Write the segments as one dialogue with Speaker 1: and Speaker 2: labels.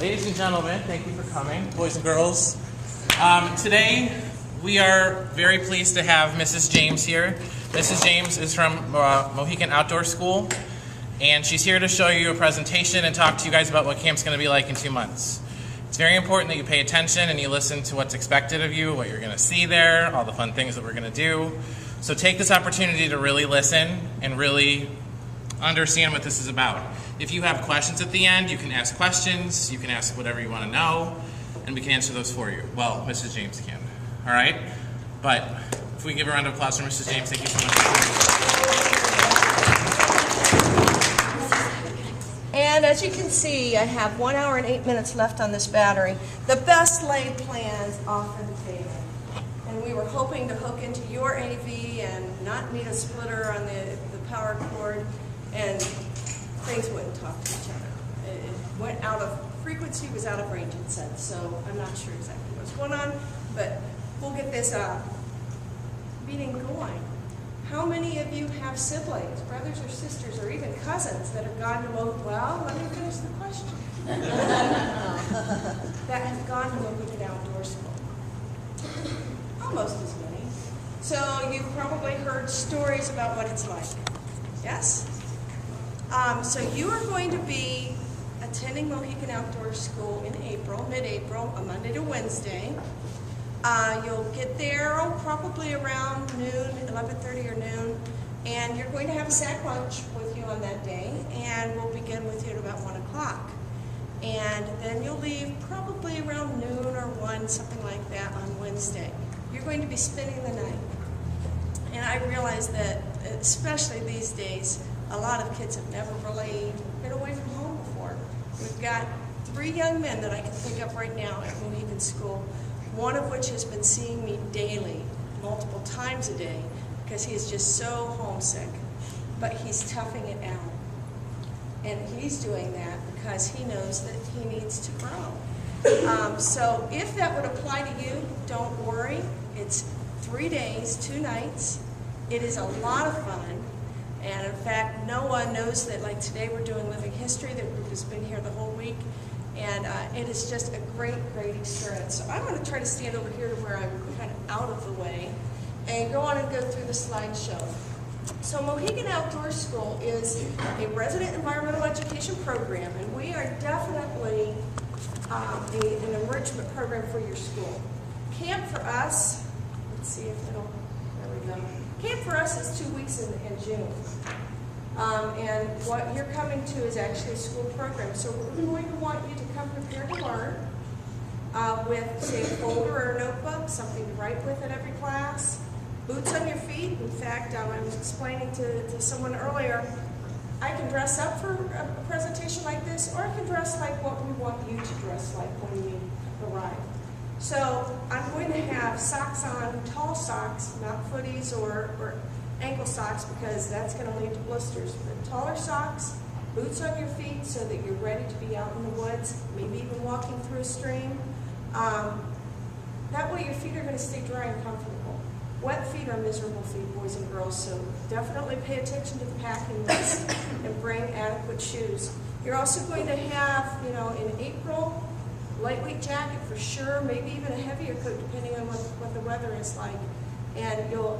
Speaker 1: Ladies and gentlemen, thank you for coming, boys and girls. Today, we are very pleased to have Mrs. James here. Mrs. James is from Mohican Outdoor School, and she's here to show you a presentation and talk to you guys about what camp's going to be like in 2 months. It's very important that you pay attention and you listen to what's expected of you, what you're going to see there, all the fun things that we're going to do. So take this opportunity to really listen and really understand what this is about. If you have questions at the end, you can ask questions, you can ask whatever you want to know, and we can answer those for you. Well, Mrs. James can. All right? But if we can give a round of applause for Mrs. James, thank you so much.
Speaker 2: And as you can see, I have 1 hour and 8 minutes left on this battery. The best laid plans often fail. And we were hoping to hook into your AV and not need a splitter on the power cord, and things wouldn't talk to each other. It went out of frequency, was out of range, it said. So I'm not sure exactly what's going on, but we'll get this meeting going. How many of you have siblings, brothers or sisters, or even cousins that have gone to well, let me finish the question. That have gone to Mohican Outdoor School? Almost as many. So you've probably heard stories about what it's like. Yes? So you are going to be attending Mohican Outdoor School in April, mid-April, a Monday to Wednesday. You'll get there probably around noon, 11:30 or noon, and you're going to have a sack lunch with you on that day, and we'll begin with you at about 1 o'clock. And then you'll leave probably around noon or 1, something like that on Wednesday. You're going to be spending the night. And I realize that, especially these days, a lot of kids have never really been away from home before. We've got 3 young men that I can think of right now at Mohican School, one of which has been seeing me daily, multiple times a day, because he is just so homesick. But he's toughing it out. And he's doing that because he knows that he needs to grow. So if that would apply to you, don't worry. It's 3 days, 2 nights. It is a lot of fun. And in fact, no one knows that, like today we're doing living history. The group has been here the whole week. And it is just a great, great experience. So I'm going to try to stand over here to where I'm kind of out of the way and go on and go through the slideshow. So Mohican Outdoor School is a resident environmental education program, and we are definitely an enrichment program for your school. Camp for us, let's see if it'll, there we go. Camp for us is 2 weeks in June. And what you're coming to is actually a school program. So we're going to want you to come prepared to learn with, say, a folder or a notebook, something to write with at every class, boots on your feet. In fact, I was explaining to someone earlier, I can dress up for a presentation like this, or I can dress like what we want you to dress like when you arrive. So I'm going to have socks on, tall socks, not footies or ankle socks, because that's going to lead to blisters. But taller socks, boots on your feet so that you're ready to be out in the woods, maybe even walking through a stream. That way your feet are going to stay dry and comfortable. Wet feet are miserable feet, boys and girls, so definitely pay attention to the packing list and bring adequate shoes. You're also going to have, in April, lightweight jacket for sure, maybe even a heavier coat depending on what the weather is like. And you'll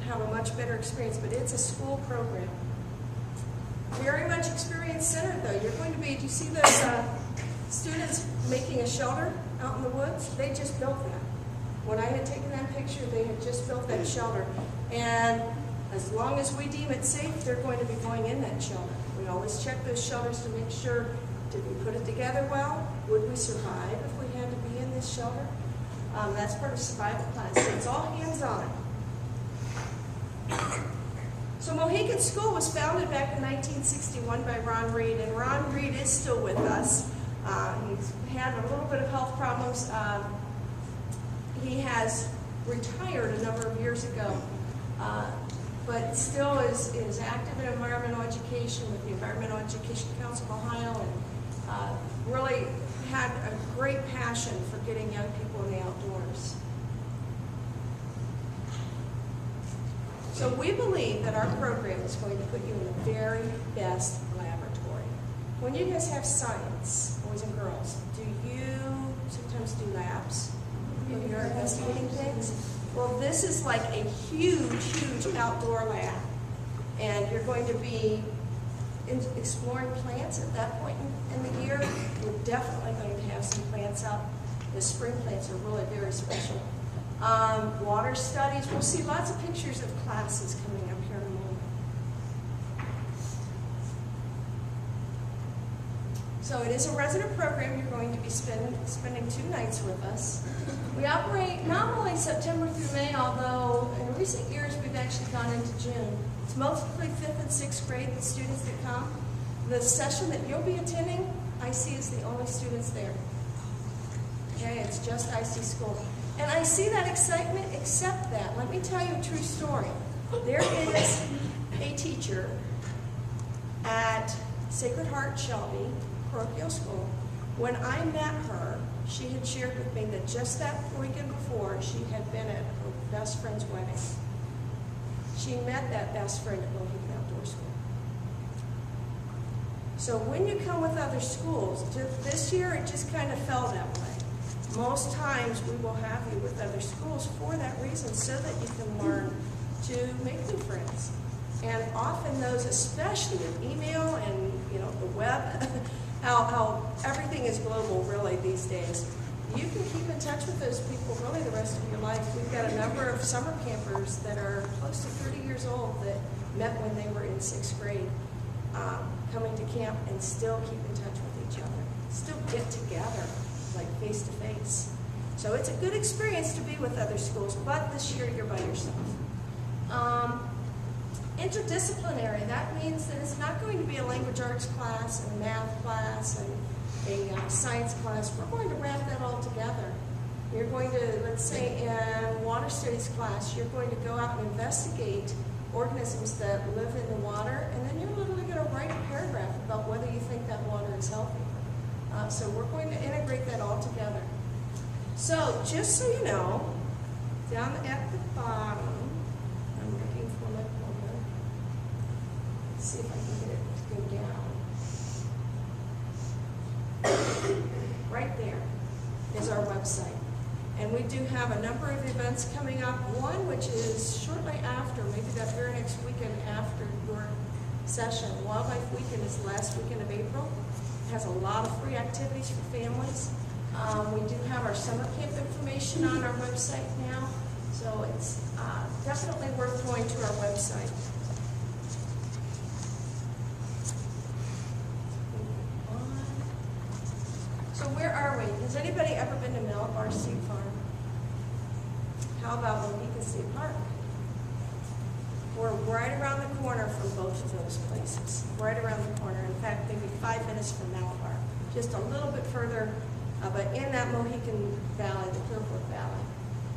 Speaker 2: have a much better experience, but it's a school program. Very much experience-centered, though. You're going to be, do you see those students making a shelter out in the woods? They just built that. When I had taken that picture, they had just built that shelter. And as long as we deem it safe, they're going to be going in that shelter. We always check those shelters to make sure, did we put it together well? Would we survive if we had to be in this shelter? That's part of survival class. So it's all hands-on. So Mohican School was founded back in 1961 by Ron Reed, and Ron Reed is still with us. He's had a little bit of health problems. He has retired a number of years ago, but still is active in environmental education with the Environmental Education Council of Ohio, and really had a great passion for getting young people in the outdoors. So we believe that our program is going to put you in the very best laboratory. When you guys have science, when boys and girls, do you sometimes do labs when you're investigating things? Well, this is like a huge, huge outdoor lab. And you're going to be exploring plants at that point in the year. We're definitely going to have some plants up. The spring plants are really very special. Water studies, we'll see lots of pictures of classes coming up here in a moment. So it is a resident program. You're going to be spending 2 nights with us. We operate nominally September through May, although in recent years we've actually gone into June. It's mostly 5th and 6th grade, the students that come. The session that you'll be attending, IC is the only students there. Okay, it's just IC school. And I see that excitement, except that. Let me tell you a true story. There is a teacher at Sacred Heart Shelby parochial school. When I met her, she had shared with me that just that weekend before, she had been at her best friend's wedding. She met that best friend at Mohican Outdoor School. So when you come with other schools, this year it just kind of fell that way. Most times we will have you with other schools for that reason, so that you can learn to make new friends. And often those, especially with email and the web, how everything is global really these days, you can keep in touch with those people really the rest of your life. We've got a number of summer campers that are close to 30 years old that met when they were in 6th grade, coming to camp and still keep in touch with each other, still get together like face to face. So it's a good experience to be with other schools, but this year you're by yourself. Interdisciplinary, that means that it's not going to be a language arts class and a math class and a science class. We're going to wrap that all together. You're going to, let's say in water studies class, you're going to go out and investigate organisms that live in the water, and then you're literally going to write a paragraph about whether you think that water is healthy. So we're going to integrate that all together. So just so you know, down at the bottom, I'm looking for my pointer. Let's see if I can get it to go down. Right there is our website. And we do have a number of events coming up. One which is shortly after, maybe that very next weekend after your session. Wildlife Weekend is the last weekend of April. It has a lot of free activities for families. We do have our summer camp information on our website now, so it's definitely worth going to our website. So where are we? Has anybody ever been to Malabar State Farm? How about Mohican State Park? We're right around the corner from both of those places. Right around the corner. In fact, maybe 5 minutes from Malabar. Just a little bit further, but in that Mohican Valley, the Clearbrook Valley.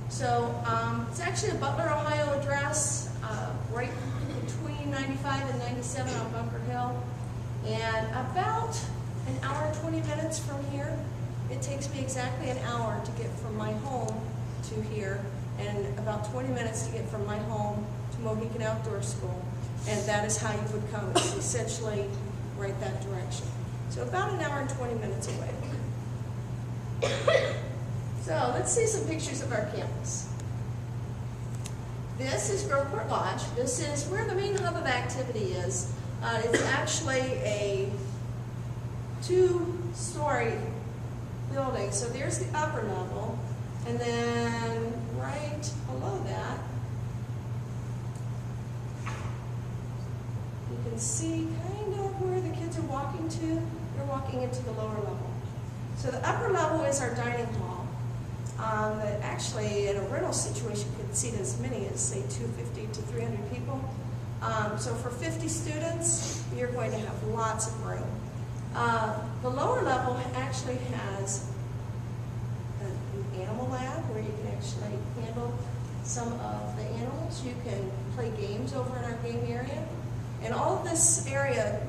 Speaker 2: So it's actually a Butler, Ohio address, right between 95 and 97 on Bunker Hill. And about an hour and 20 minutes from here. It takes me exactly an hour to get from my home to here, and about 20 minutes to get from my home to Mohican Outdoor School. And that is how you would come. It's essentially right that direction. So about an hour and 20 minutes away. So let's see some pictures of our campus. This is Groveport Lodge. This is where the main hub of activity is. It's actually a 2-story building. So there's the upper level, and then right below that, you can see kind of where the kids are walking to. They're walking into the lower level. So the upper level is our dining hall. That actually, in a rental situation, could seat as many as, say, 250 to 300 people. So for 50 students, you're going to have lots of room. The lower level actually has an animal lab where you can actually handle some of the animals. You can play games over in our game area. And all of this area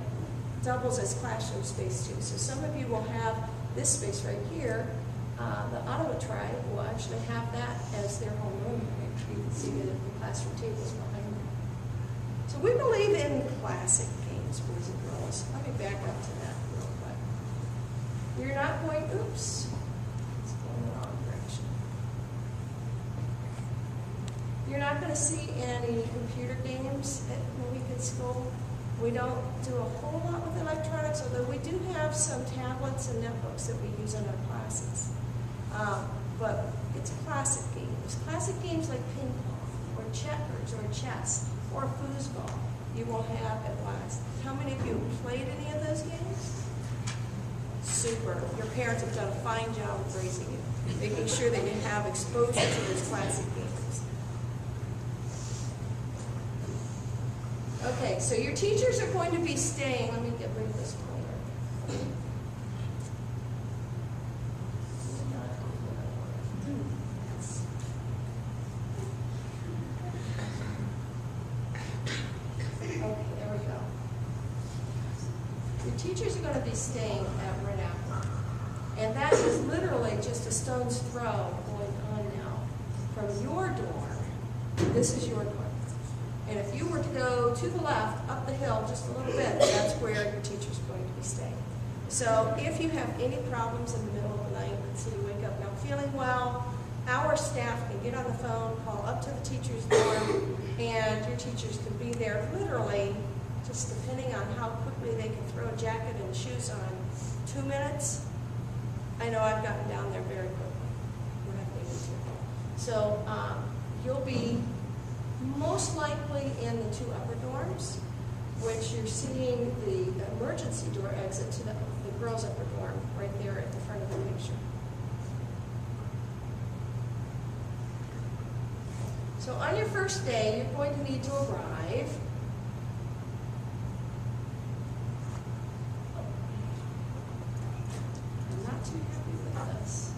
Speaker 2: doubles as classroom space too. So some of you will have this space right here. The Ottawa tribe will actually have that as their home room. You can see the classroom tables behind them. So we believe in classic games, boys and girls. Let me back up to that real quick. You're not going, oops, it's going the wrong direction. You're not going to see any computer games at Mohican School. We don't do a whole lot with electronics, although we do have some tablets and netbooks that we use in our classes. But it's classic games. Classic games like ping pong, or checkers, or chess, or foosball you will have at last. How many of you have played any of those games? Super. Your parents have done a fine job of raising you, making sure that you have exposure to those classic games. Okay, so your teachers are going to be staying. Let me get rid of this pointer. Okay, there we go. Your teachers are going to be staying at Immaculate. And that is literally just a stone's throw going on now. From your dorm, this is your dorm. And if you were to go to the left, up the hill just a little bit, that's where your teacher's going to be staying. So if you have any problems in the middle of the night, let's say you wake up not feeling well, our staff can get on the phone, call up to the teacher's dorm, and your teachers can be there literally, just depending on how quickly they can throw a jacket and shoes on, 2 minutes. I know I've gotten down there very quickly. We're not able to. So you'll be most likely in the 2 upper dorms, which you're seeing the emergency door exit to the girls' upper dorm right there at the front of the picture. So on your first day, you're going to need to arrive. I'm not too happy with this.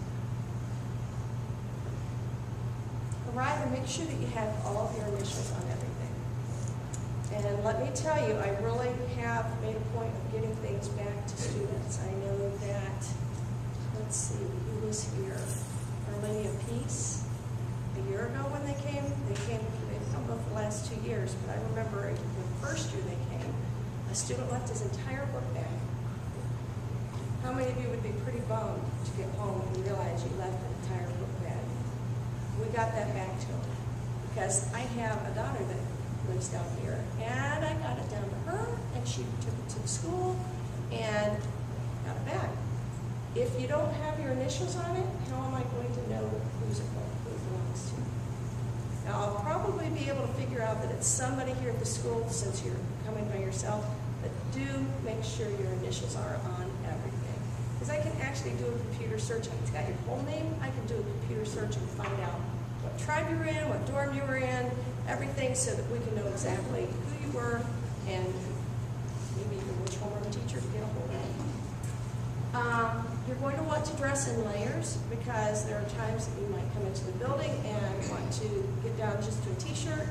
Speaker 2: Arrive and make sure that you have all of your initials on everything. And let me tell you, I really have made a point of getting things back to students. I know that, let's see, who was here? Our Lady of Peace. A year ago when they came, they've come both the last 2 years, but I remember the first year they came, a student left his entire book bag. How many of you would be pretty bummed to get home and realize you left an entire book bag? We got that back to him because I have a daughter that lives down here, and I got it down to her, and she took it to the school and got it back. If you don't have your initials on it, how am I going to know who it belongs to? Now, I'll probably be able to figure out that it's somebody here at the school since you're coming by yourself, but do make sure your initials are on everything. Because I can actually do a computer search. It's got your whole name. I can do a computer search and find out what tribe you were in, what dorm you were in, everything so that we can know exactly who you were and maybe even which homeroom teacher to get a hold of. You're going to want to dress in layers because there are times that you might come into the building and want to get down just to a t-shirt,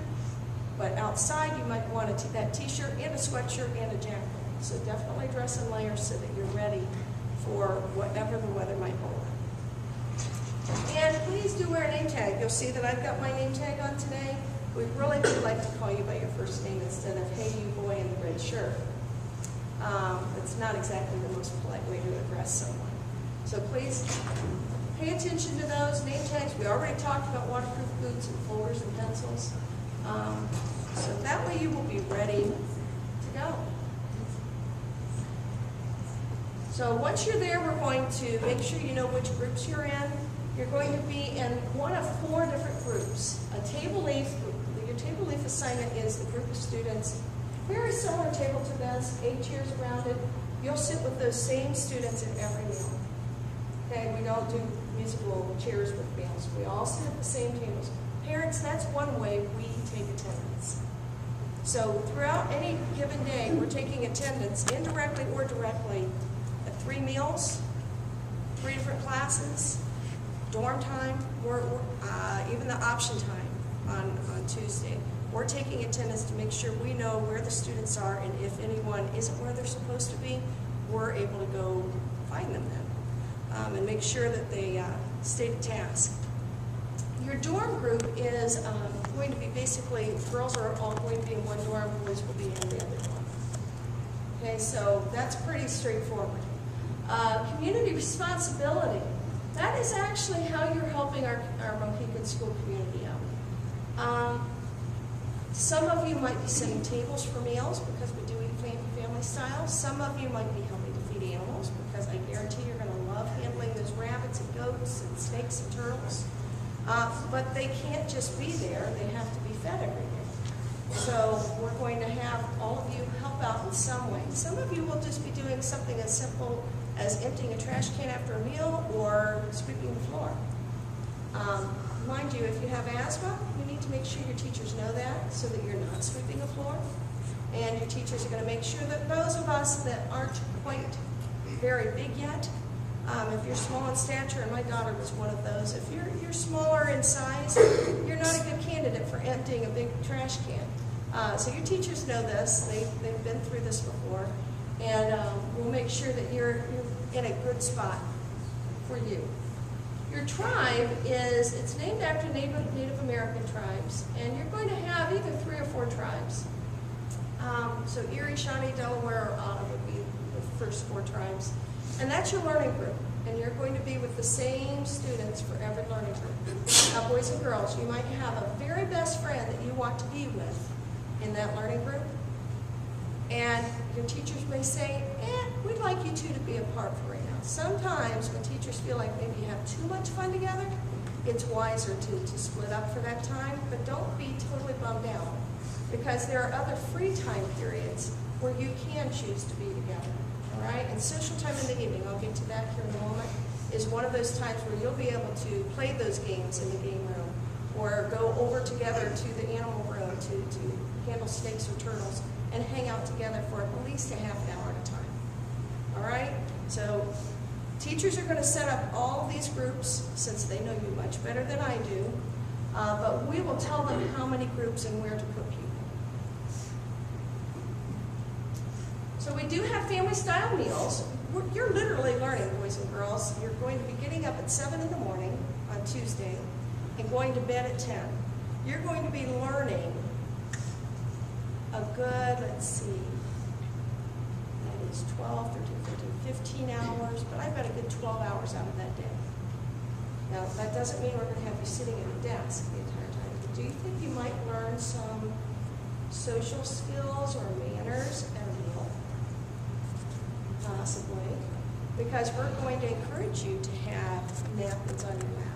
Speaker 2: but outside you might want that t-shirt and a sweatshirt and a jacket. So definitely dress in layers so that you're ready for whatever the weather might hold. And please do wear a name tag. You'll see that I've got my name tag on today. We really would like to call you by your first name instead of, hey, you boy in the red shirt. It's not exactly the most polite way to address someone. So please pay attention to those name tags. We already talked about waterproof boots and folders and pencils. So that way you will be ready to go. So once you're there, we're going to make sure you know which groups you're in. You're going to be in one of 4 different groups. A table leaf, your table leaf assignment is the group of students, very similar table to this, 8 chairs around it. You'll sit with those same students at every meal. Okay, we don't do musical chairs with meals. We all sit at the same tables. Parents, that's one way we take attendance. So throughout any given day, we're taking attendance indirectly or directly at 3 meals, 3 different classes, dorm time, or even the option time on Tuesday. We're taking attendance to make sure we know where the students are, and if anyone isn't where they're supposed to be, we're able to go find them then and make sure that they stay to task. Your dorm group is going to be basically, girls are all going to be in one dorm, boys will be in the other dorm. Okay, so that's pretty straightforward. Community responsibility. That is actually how you're helping our Mohican school community out. Some of you might be setting tables for meals because we do eat family style. Some of you might be helping to feed animals because I guarantee you're going to love handling those rabbits and goats and snakes and turtles. But they can't just be there, they have to be fed every day. So we're going to have all of you help out in some way. Some of you will just be doing something as simple as emptying a trash can after a meal or sweeping the floor. Mind you, if you have asthma, you need to make sure your teachers know that so that you're not sweeping the floor. And your teachers are going to make sure that those of us that aren't quite very big yet, if you're small in stature, and my daughter was one of those, if you're smaller in size, you're not a good candidate for emptying a big trash can. So your teachers know this, they've been through this before, and we'll make sure that you're in a good spot for you. Your tribe it's named after Native American tribes, and you're going to have either 3 or 4 tribes. So Erie, Shawnee, Delaware, or Ottawa would be the first 4 tribes. And that's your learning group, and you're going to be with the same students for every learning group. Boys and girls, you might have a very best friend that you want to be with in that learning group, and your teachers may say, we'd like you two to be apart for right now. Sometimes when teachers feel like maybe you have too much fun together, it's wiser to split up for that time, but don't be totally bummed out, because there are other free time periods where you can choose to be together. All right, and social time in the evening, I'll get to that here in a moment, is one of those times where you'll be able to play those games in the game room or go over together to the animal room to handle snakes or turtles and hang out together for at least a half an hour at a time. All right, so teachers are going to set up all of these groups since they know you much better than I do, but we will tell them how many groups and where to put people. So we do have family style meals. You're literally learning, boys and girls. You're going to be getting up at 7 in the morning on Tuesday and going to bed at 10. You're going to be learning a good, let's see, that is 12, 13, 14, 15 hours, but I bet a good 12 hours out of that day. Now, that doesn't mean we're going to have you sitting at a desk the entire time, but do you think you might learn some social skills or manners at a meal? Possibly, because we're going to encourage you to have napkins on your lap.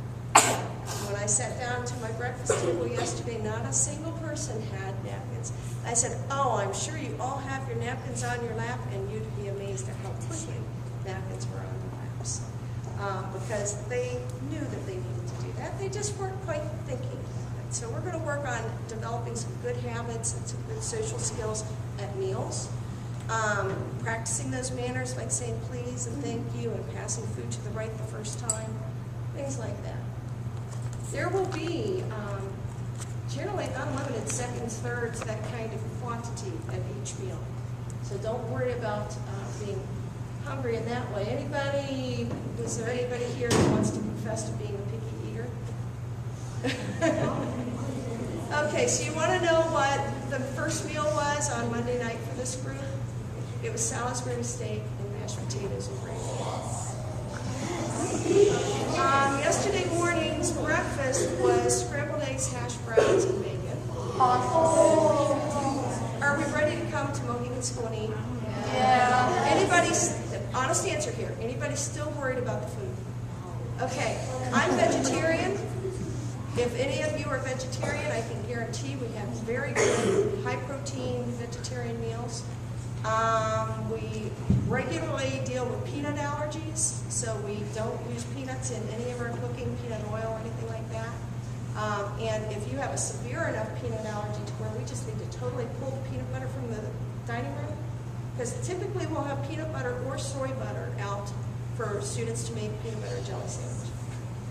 Speaker 2: When I sat down to my breakfast table yesterday, not a single person had napkins. I said, I'm sure you all have your napkins on your lap, and you'd be amazed at how quickly napkins were on their laps. Because they knew that they needed to do that. They just weren't quite thinking about it. So we're going to work on developing some good habits and some good social skills at meals. Practicing those manners like saying please and thank you and passing food to the right the first time, things like that. There will be generally unlimited seconds, thirds, that kind of quantity at each meal. So don't worry about being hungry in that way. Is there anybody here who wants to confess to being a picky eater? Okay, so you want to know what the first meal was on Monday night for this group? It was Salisbury steak and mashed potatoes and gravy. Yesterday morning's breakfast was scrambled eggs, hash browns, and bacon. Are we ready to come to Mohican School and eat? Yeah. Honest answer here. Anybody still worried about the food? Okay, I'm vegetarian. If any of you are vegetarian, I can guarantee we have very good, high-protein vegetarian meals. We regularly deal with peanut allergies, so we don't use peanuts in any of our cooking, peanut oil or anything like that. And if you have a severe enough peanut allergy to where we just need to totally pull the peanut butter from the dining room, because typically we'll have peanut butter or soy butter out for students to make peanut butter and jelly sandwich.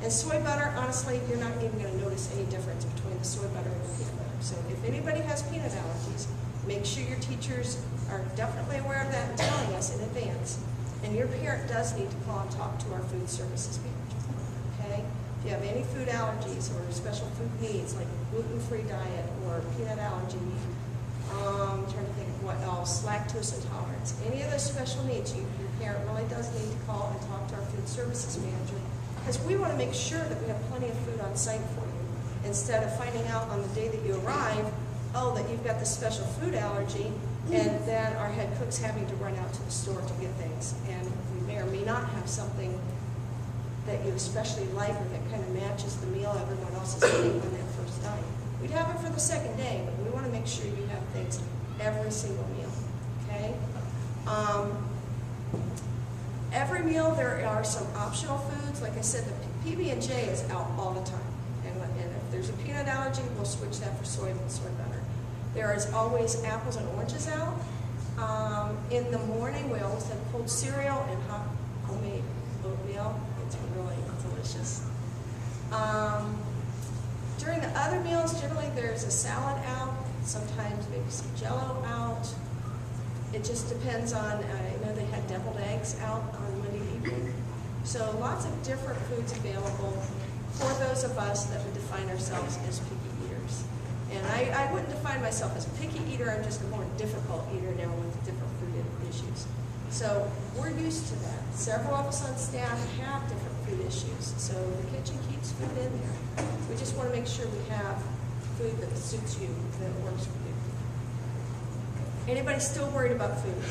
Speaker 2: And soy butter, honestly, you're not even going to notice any difference between the soy butter and the peanut butter. So if anybody has peanut allergies, make sure your teachers are definitely aware of that and telling us in advance. And your parent does need to call and talk to our food services manager. Okay? If you have any food allergies or special food needs, like gluten-free diet or peanut allergy, I'm trying to think of What else? Lactose intolerance. Any of those special needs, your parent really does need to call and talk to our food services manager, because we want to make sure that we have plenty of food on site for you, instead of finding out on the day that you arrive, oh, that you've got this special food allergy, and then our head cook's having to run out to the store to get things, and we may or may not have something that you especially like or that kind of matches the meal everyone else is eating on that first night. We'd have it for the second day, but we want to make sure you have things every single meal, okay? Every meal there are some optional foods. Like I said, the PB&J is out all the time. And if there's a peanut allergy, we'll switch that for soy butter. There is always apples and oranges out. In the morning, we always have cold cereal and hot homemade oatmeal. It's really delicious. During the other meals, generally there's a salad out, sometimes maybe some Jell-O out. It just depends on, I know they had deviled eggs out on Monday evening. So lots of different foods available for those of us that would define ourselves as picky eaters. And I wouldn't define myself as a picky eater, I'm just a more difficult eater now with different food issues. So we're used to that. Several of us on staff have different food issues, so the kitchen keeps food in there. We just want to make sure we have food that suits you, that works for you. Anybody still worried about food?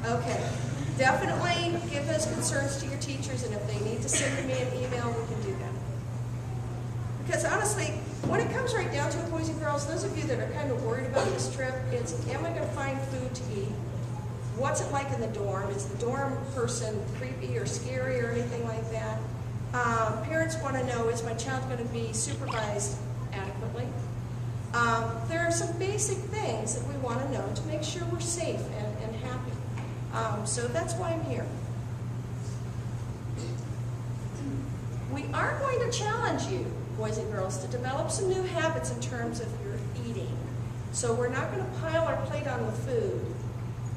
Speaker 2: Okay. Definitely give those concerns to your teachers, and if they need to send me an email, we can do that. Because honestly, when it comes right down to it, boys and girls, those of you that are kind of worried about this trip, it's, am I going to find food to eat? What's it like in the dorm? Is the dorm person creepy or scary or anything like that? Parents want to know, is my child going to be supervised adequately? There are some basic things that we want to know to make sure we're safe and happy. So that's why I'm here. We are going to challenge you, boys and girls, to develop some new habits in terms of your eating. So we're not going to pile our plate on with food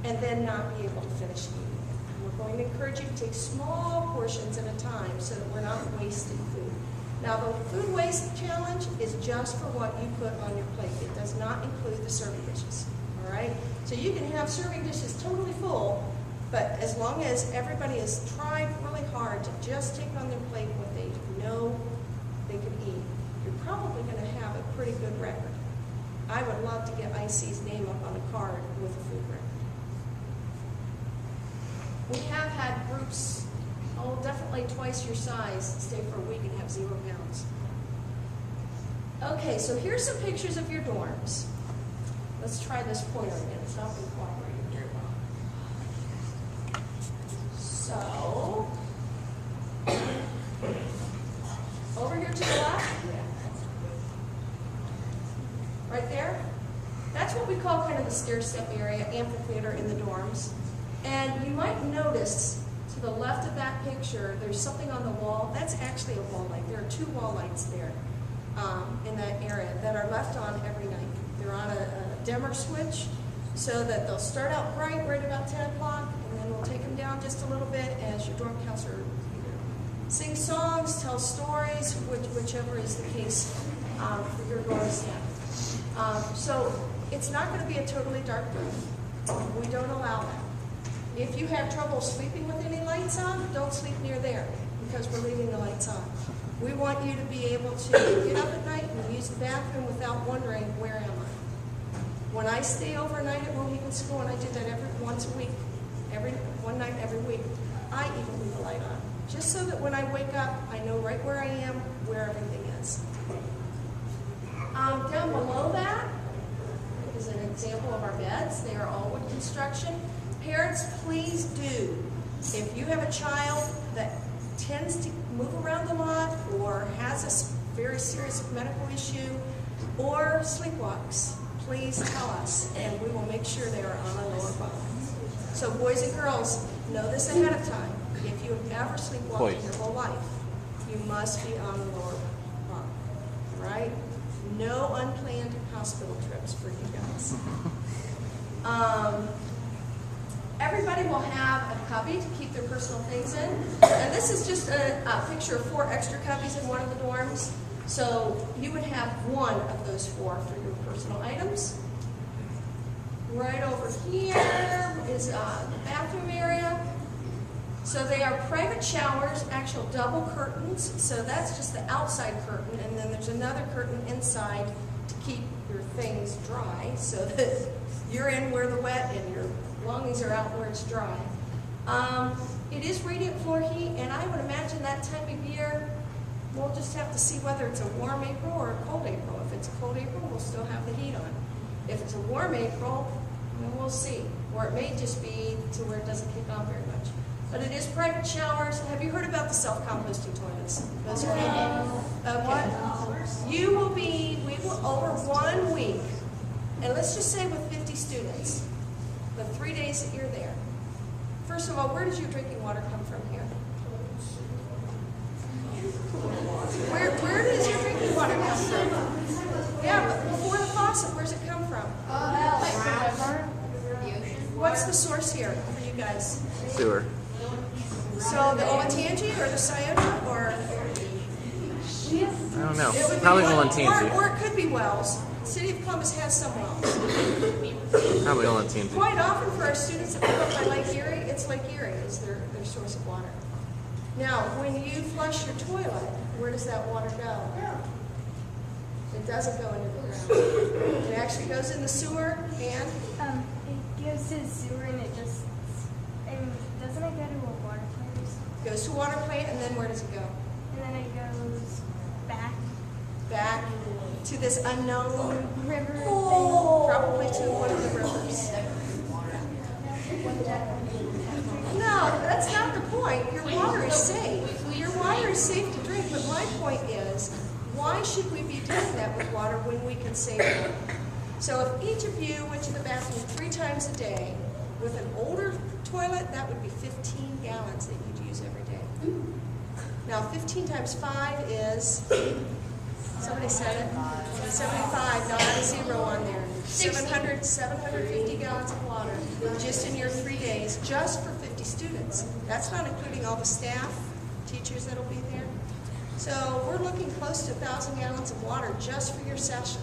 Speaker 2: and then not be able to finish eating it. We're going to encourage you to take small portions at a time so that we're not wasting food. Now, the food waste challenge is just for what you put on your plate. It does not include the serving dishes, all right? So you can have serving dishes totally full, but as long as everybody has tried really hard to just take on their plate what they know they can eat, you're probably going to have a pretty good record. I would love to get IC's name up on a card with a food record. We have had groups, definitely twice your size, stay for a week and have 0 pounds. Okay, so here's some pictures of your dorms. Let's try this pointer again. It's not been cooperating very well. So, over here to the left, right there, that's what we call kind of the stair step area, amphitheater in the dorms. And you might notice to the left of that picture, there's something on the wall. That's actually a wall light. There are 2 wall lights there in that area that are left on every night. They're on a dimmer switch so that they'll start out bright right about 10 o'clock, and then we'll take them down just a little bit as your dorm counselor sings songs, tells stories, whichever is the case for your dorm staff. So it's not going to be a totally dark room. We don't allow that. If you have trouble sleeping with any lights on, don't sleep near there because we're leaving the lights on. We want you to be able to get up at night and use the bathroom without wondering, where am I? When I stay overnight at Mohican School, and I do that once a week, one night every week, I even leave the light on. Just so that when I wake up, I know right where I am, where everything is. Down below that is an example of our beds. They are all wood construction. Parents, please do. If you have a child that tends to move around a lot or has a very serious medical issue or sleepwalks, please tell us and we will make sure they are on a lower bunk. So boys and girls, know this ahead of time. If you have ever sleepwalked in your whole life, you must be on the lower bunk, right? No unplanned hospital trips for you guys. Everybody will have a cubby to keep their personal things in. And this is just a picture of 4 extra cubbies in one of the dorms. So you would have one of those 4 for your personal items. Right over here is the bathroom area. So they are private showers, actual double curtains. So that's just the outside curtain, and then there's another curtain inside to keep your things dry, so that you're in where the wet and your belongings are out where it's dry. It is radiant floor heat, and I would imagine that time of year, we'll just have to see whether it's a warm April or a cold April. If it's a cold April, we'll still have the heat on. If it's a warm April, then we'll see. Or it may just be to where it doesn't kick on very much. But it is private showers. Have you heard about the self-composting toilets? Those are okay. We will over 1 week, and let's just say with 50 students, the 3 days that you're there. First of all, where does your drinking water come from here? Where does your drinking water come from? Yeah, but before the faucet, where's it come from? What's the source here for you guys?
Speaker 1: Sewer.
Speaker 2: So the Olentangy or the Scioto or?
Speaker 1: I don't know. Probably Olentangy.
Speaker 2: Or it could be wells. The City of Columbus has some wells.
Speaker 1: Probably Olentangy.
Speaker 2: Quite often for our students that live up by Lake Erie, it's Lake Erie is their source of water. Now, when you flush your toilet, where does that water go? It doesn't go into the ground. It actually goes in the sewer and?
Speaker 3: It goes to the sewer and it just, doesn't it go to a water plant?
Speaker 2: It goes to a water plant, and then where does it go?
Speaker 3: And then it goes back
Speaker 2: To this unknown
Speaker 3: river
Speaker 2: probably to one of the rivers. No, that's not the point. Your water is safe. Your water is safe to drink, but my point is, why should we be doing that with water when we can save it? So if each of you went to the bathroom 3 times a day, with an older toilet, that would be 15 gallons that you'd use every day. Now 15 times 5 is, somebody said it, 75, not a zero on there. 750 gallons of water just in your 3 days, just for 50 students. That's not including all the staff, teachers that'll be there. So we're looking close to 1,000 gallons of water just for your session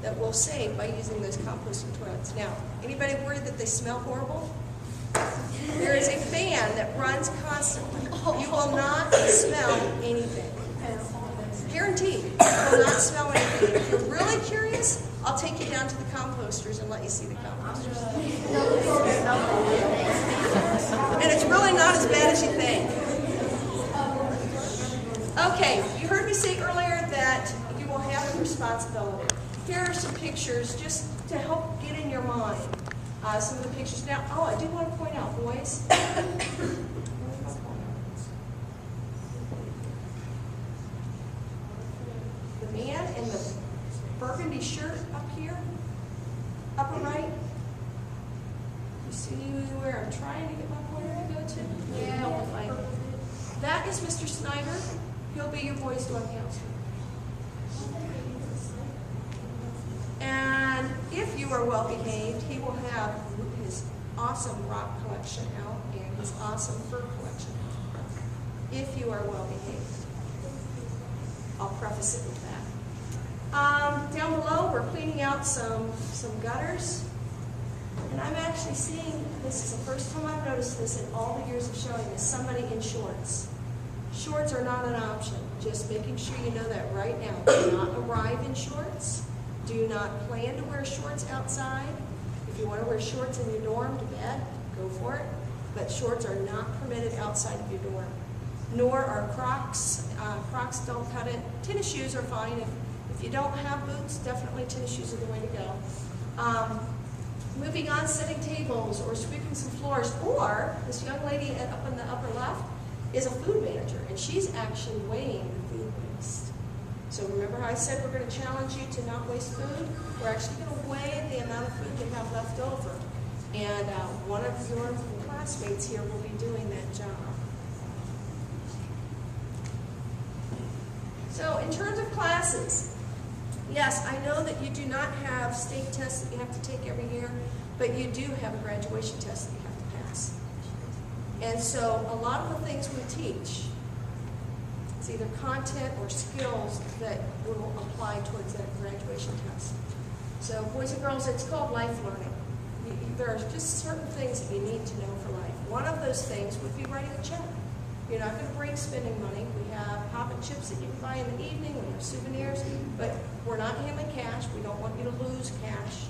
Speaker 2: that we'll save by using those composting toilets. Now, anybody worried that they smell horrible? There is a fan that runs constantly. You will not smell anything. Guaranteed, you will not smell anything. If you're really curious, I'll take you down to the composters and let you see the composters. And it's really not as bad as you think. Okay, you heard me say earlier that you will have a responsibility. Here are some pictures just to help get in your mind some of the pictures. Now, I do want to point out, boys. The man in the burgundy shirt up here, upper right. You see where I'm trying to get my pointer to go to? Yeah. Help if I. That is Mr. Snyder. He'll be your boys' dorm counselor. And if you are well behaved, he will have his awesome rock collection out and his awesome fur collection out. If you are well behaved. I'll preface it with that. Down below, we're cleaning out some gutters. And I'm actually seeing, this is the first time I've noticed this in all the years of showing this, somebody in shorts. Shorts are not an option. Just making sure you know that right now. Do not arrive in shorts. Do not plan to wear shorts outside. If you want to wear shorts in your dorm to bed, go for it. But shorts are not permitted outside of your dorm. Nor are Crocs. Crocs don't cut it. Tennis shoes are fine. If you don't have boots, definitely tennis shoes are the way to go. Moving on, setting tables or sweeping some floors. Or this young lady up in the upper left is a food manager, and she's actually weighing the food waste. So remember how I said we're going to challenge you to not waste food? We're actually going to weigh the amount of food you have left over. And one of your classmates here will be doing that job. So in terms of classes, yes, I know that you do not have state tests that you have to take every year, but you do have a graduation test that you have to pass. And so a lot of the things we teach, it's either content or skills that will apply towards that graduation test. So boys and girls, it's called life learning. There are just certain things that you need to know for life. One of those things would be writing a check. You're not going to bring spending money. We have hop and chips that you can buy in the evening. We have souvenirs, but we're not handling cash. We don't want you to lose cash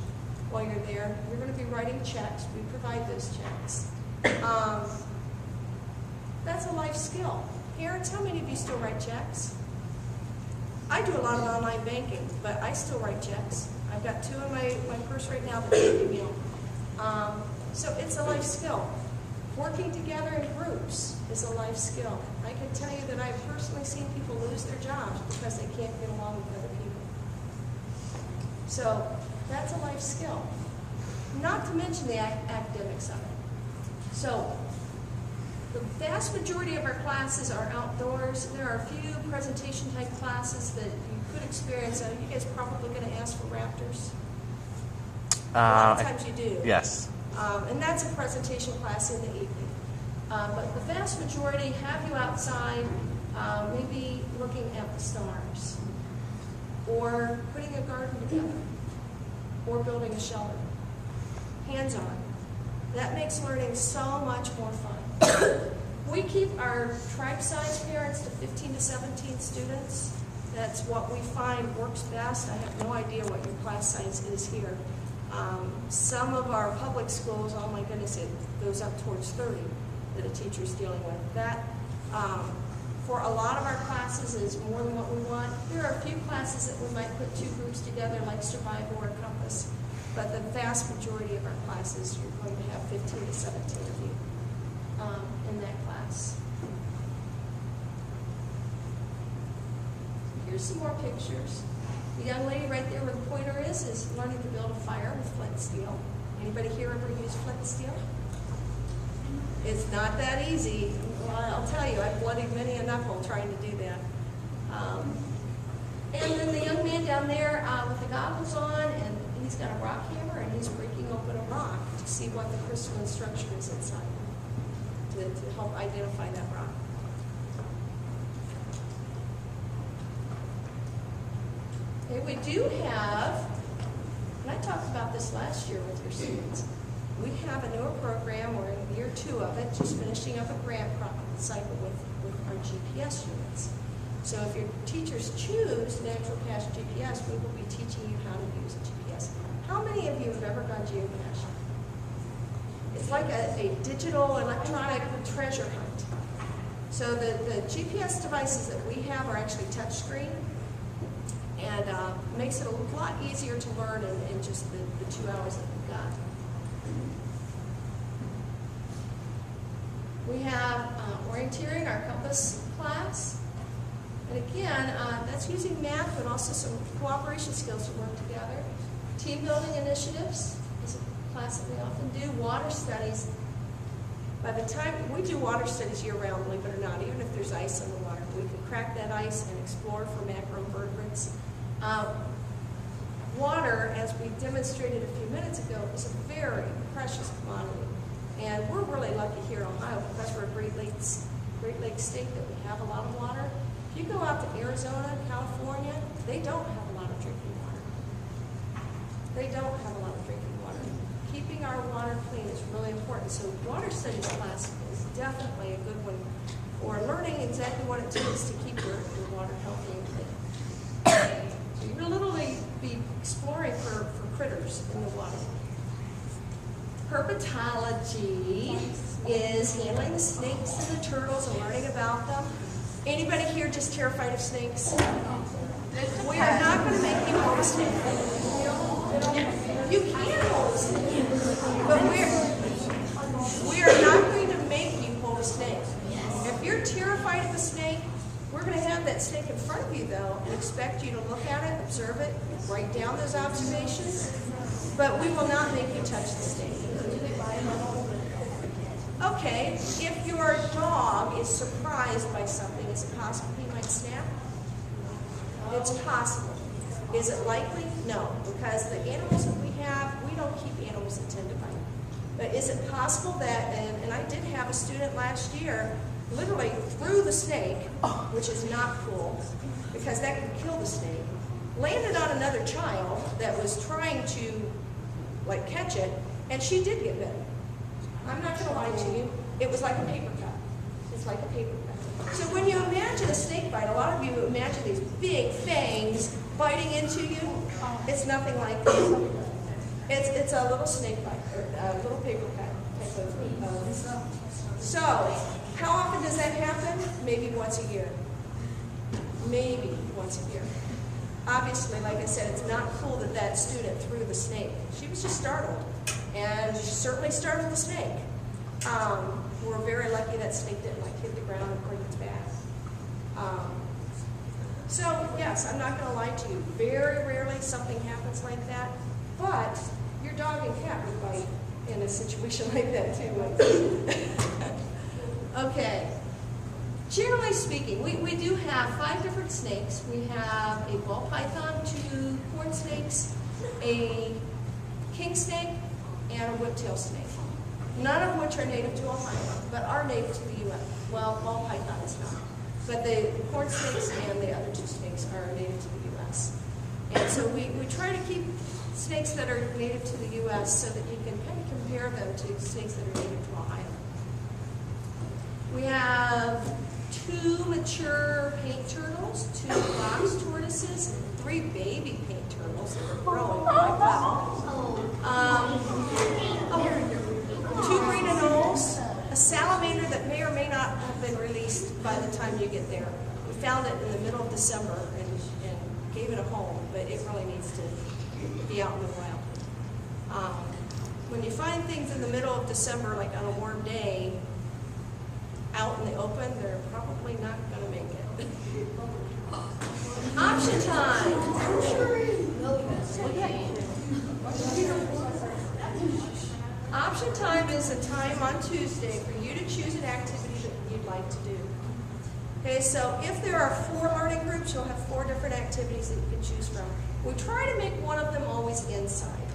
Speaker 2: while you're there. You're going to be writing checks. We provide those checks. That's a life skill. Parents, how many of you still write checks? I do a lot of online banking, but I still write checks. I've got 2 in my purse right now that take me meal. So it's a life skill. Working together in groups is a life skill. I can tell you that I've personally seen people lose their jobs because they can't get along with other people. So that's a life skill. Not to mention the academics of it. So the vast majority of our classes are outdoors. There are a few presentation type classes that you could experience. You guys probably going to ask for raptors. A lot of times you do.
Speaker 1: Yes.
Speaker 2: And that's a presentation class in the evening. But the vast majority have you outside, maybe looking at the stars, or putting a garden together, or building a shelter. Hands-on. That makes learning so much more fun. We keep our tribe-sized parents to 15 to 17 students. That's what we find works best. I have no idea what your class size is here. Some of our public schools, oh my goodness, it goes up towards 30 that a teacher's dealing with. That, for a lot of our classes, is more than what we want. There are a few classes that we might put 2 groups together, like Survival or Compass, but the vast majority of our classes, you're going to have 15 to 17 of you in that class. Here's some more pictures. The young lady right there where the pointer is learning to build a fire with flint and steel. Anybody here ever use flint and steel? It's not that easy. Well, I'll tell you, I've bloodied many a knuckle trying to do that. And then the young man down there with the goggles on, and he's got a rock hammer, and he's breaking open a rock to see what the crystalline structure is inside, to help identify that rock. Okay, we do have, and I talked about this last year with your students, we have a newer program. We're in year 2 of it, just finishing up a grant cycle with our GPS units. So if your teachers choose Natural Cache GPS, we will be teaching you how to use a GPS. How many of you have ever gone geocaching? It's like a digital electronic treasure hunt. So the GPS devices that we have are actually touchscreen, and makes it a lot easier to learn in just the 2 hours that we've got. We have orienteering, our compass class. And again, that's using math, but also some cooperation skills to work together. Team building initiatives is a class that we often do. Water studies. By the time we do water studies year round, believe it or not, even if there's ice in the water, we can crack that ice and explore for macroinvertebrates. Water, as we demonstrated a few minutes ago, is a very precious commodity. And we're really lucky here in Ohio because we're a Great Lakes state that we have a lot of water. If you go out to Arizona, California, they don't have a lot of drinking water. They don't have a lot of drinking water. Keeping our water clean is really important. So water studies class is definitely a good one for learning exactly what it takes to keep your water healthy and clean. So you're literally be exploring for critters in the water. Herpetology is handling the snakes and the turtles and learning about them. Anybody here just terrified of snakes? We are not going to make you hold a snake. You can hold a snake, but we are not going to make you hold a snake. If you're terrified of a snake, we're going to have that snake in front of you, though, and expect you to look at it, observe it, write down those observations, but we will not make you touch the snake. Okay, if your dog is surprised by something, is it possible he might snap? It's possible. Is it likely? No, because the animals that we have, we don't keep animals that tend to bite. But is it possible that, and I did have a student last year, literally threw the snake, which is not cool, because that could kill the snake, landed on another child that was trying to catch it, And she did get bitten. I'm not going to lie to you. It was like a paper cut. It's like a paper cut. So when you imagine a snake bite, a lot of you imagine these big fangs biting into you. It's nothing like that. It's a little snake bite, or a little paper cut type of. So, how often does that happen? Maybe once a year. Maybe once a year. Obviously, like I said, it's not cool that that student threw the snake. She was just startled, and she certainly startled the snake. We're very lucky that snake didn't hit the ground and break its back. So yes, I'm not going to lie to you. Very rarely something happens like that, but your dog and cat would bite in a situation like that too. Okay. Generally speaking, we do have 5 different snakes. We have a ball python, 2 corn snakes, a king snake, and a whiptail snake. None of which are native to Ohio, but are native to the U.S. Well, ball python is not. But the corn snakes and the other 2 snakes are native to the U.S. And so we try to keep snakes that are native to the U.S. so that you can kind of compare them to snakes that are native to Ohio. We have 2 mature paint turtles, 2 box tortoises, 3 baby paint turtles that are growing quite well. 2 green anoles, a salamander that may or may not have been released by the time you get there. We found it in the middle of December and gave it a home, but it really needs to be out in the wild. When you find things in the middle of December, like on a warm day, out in the open, they're probably not going to make it. Option time. Option time is a time on Tuesday for you to choose an activity that you'd like to do. Okay, so if there are 4 learning groups, you'll have 4 different activities that you can choose from. We try to make one of them always inside,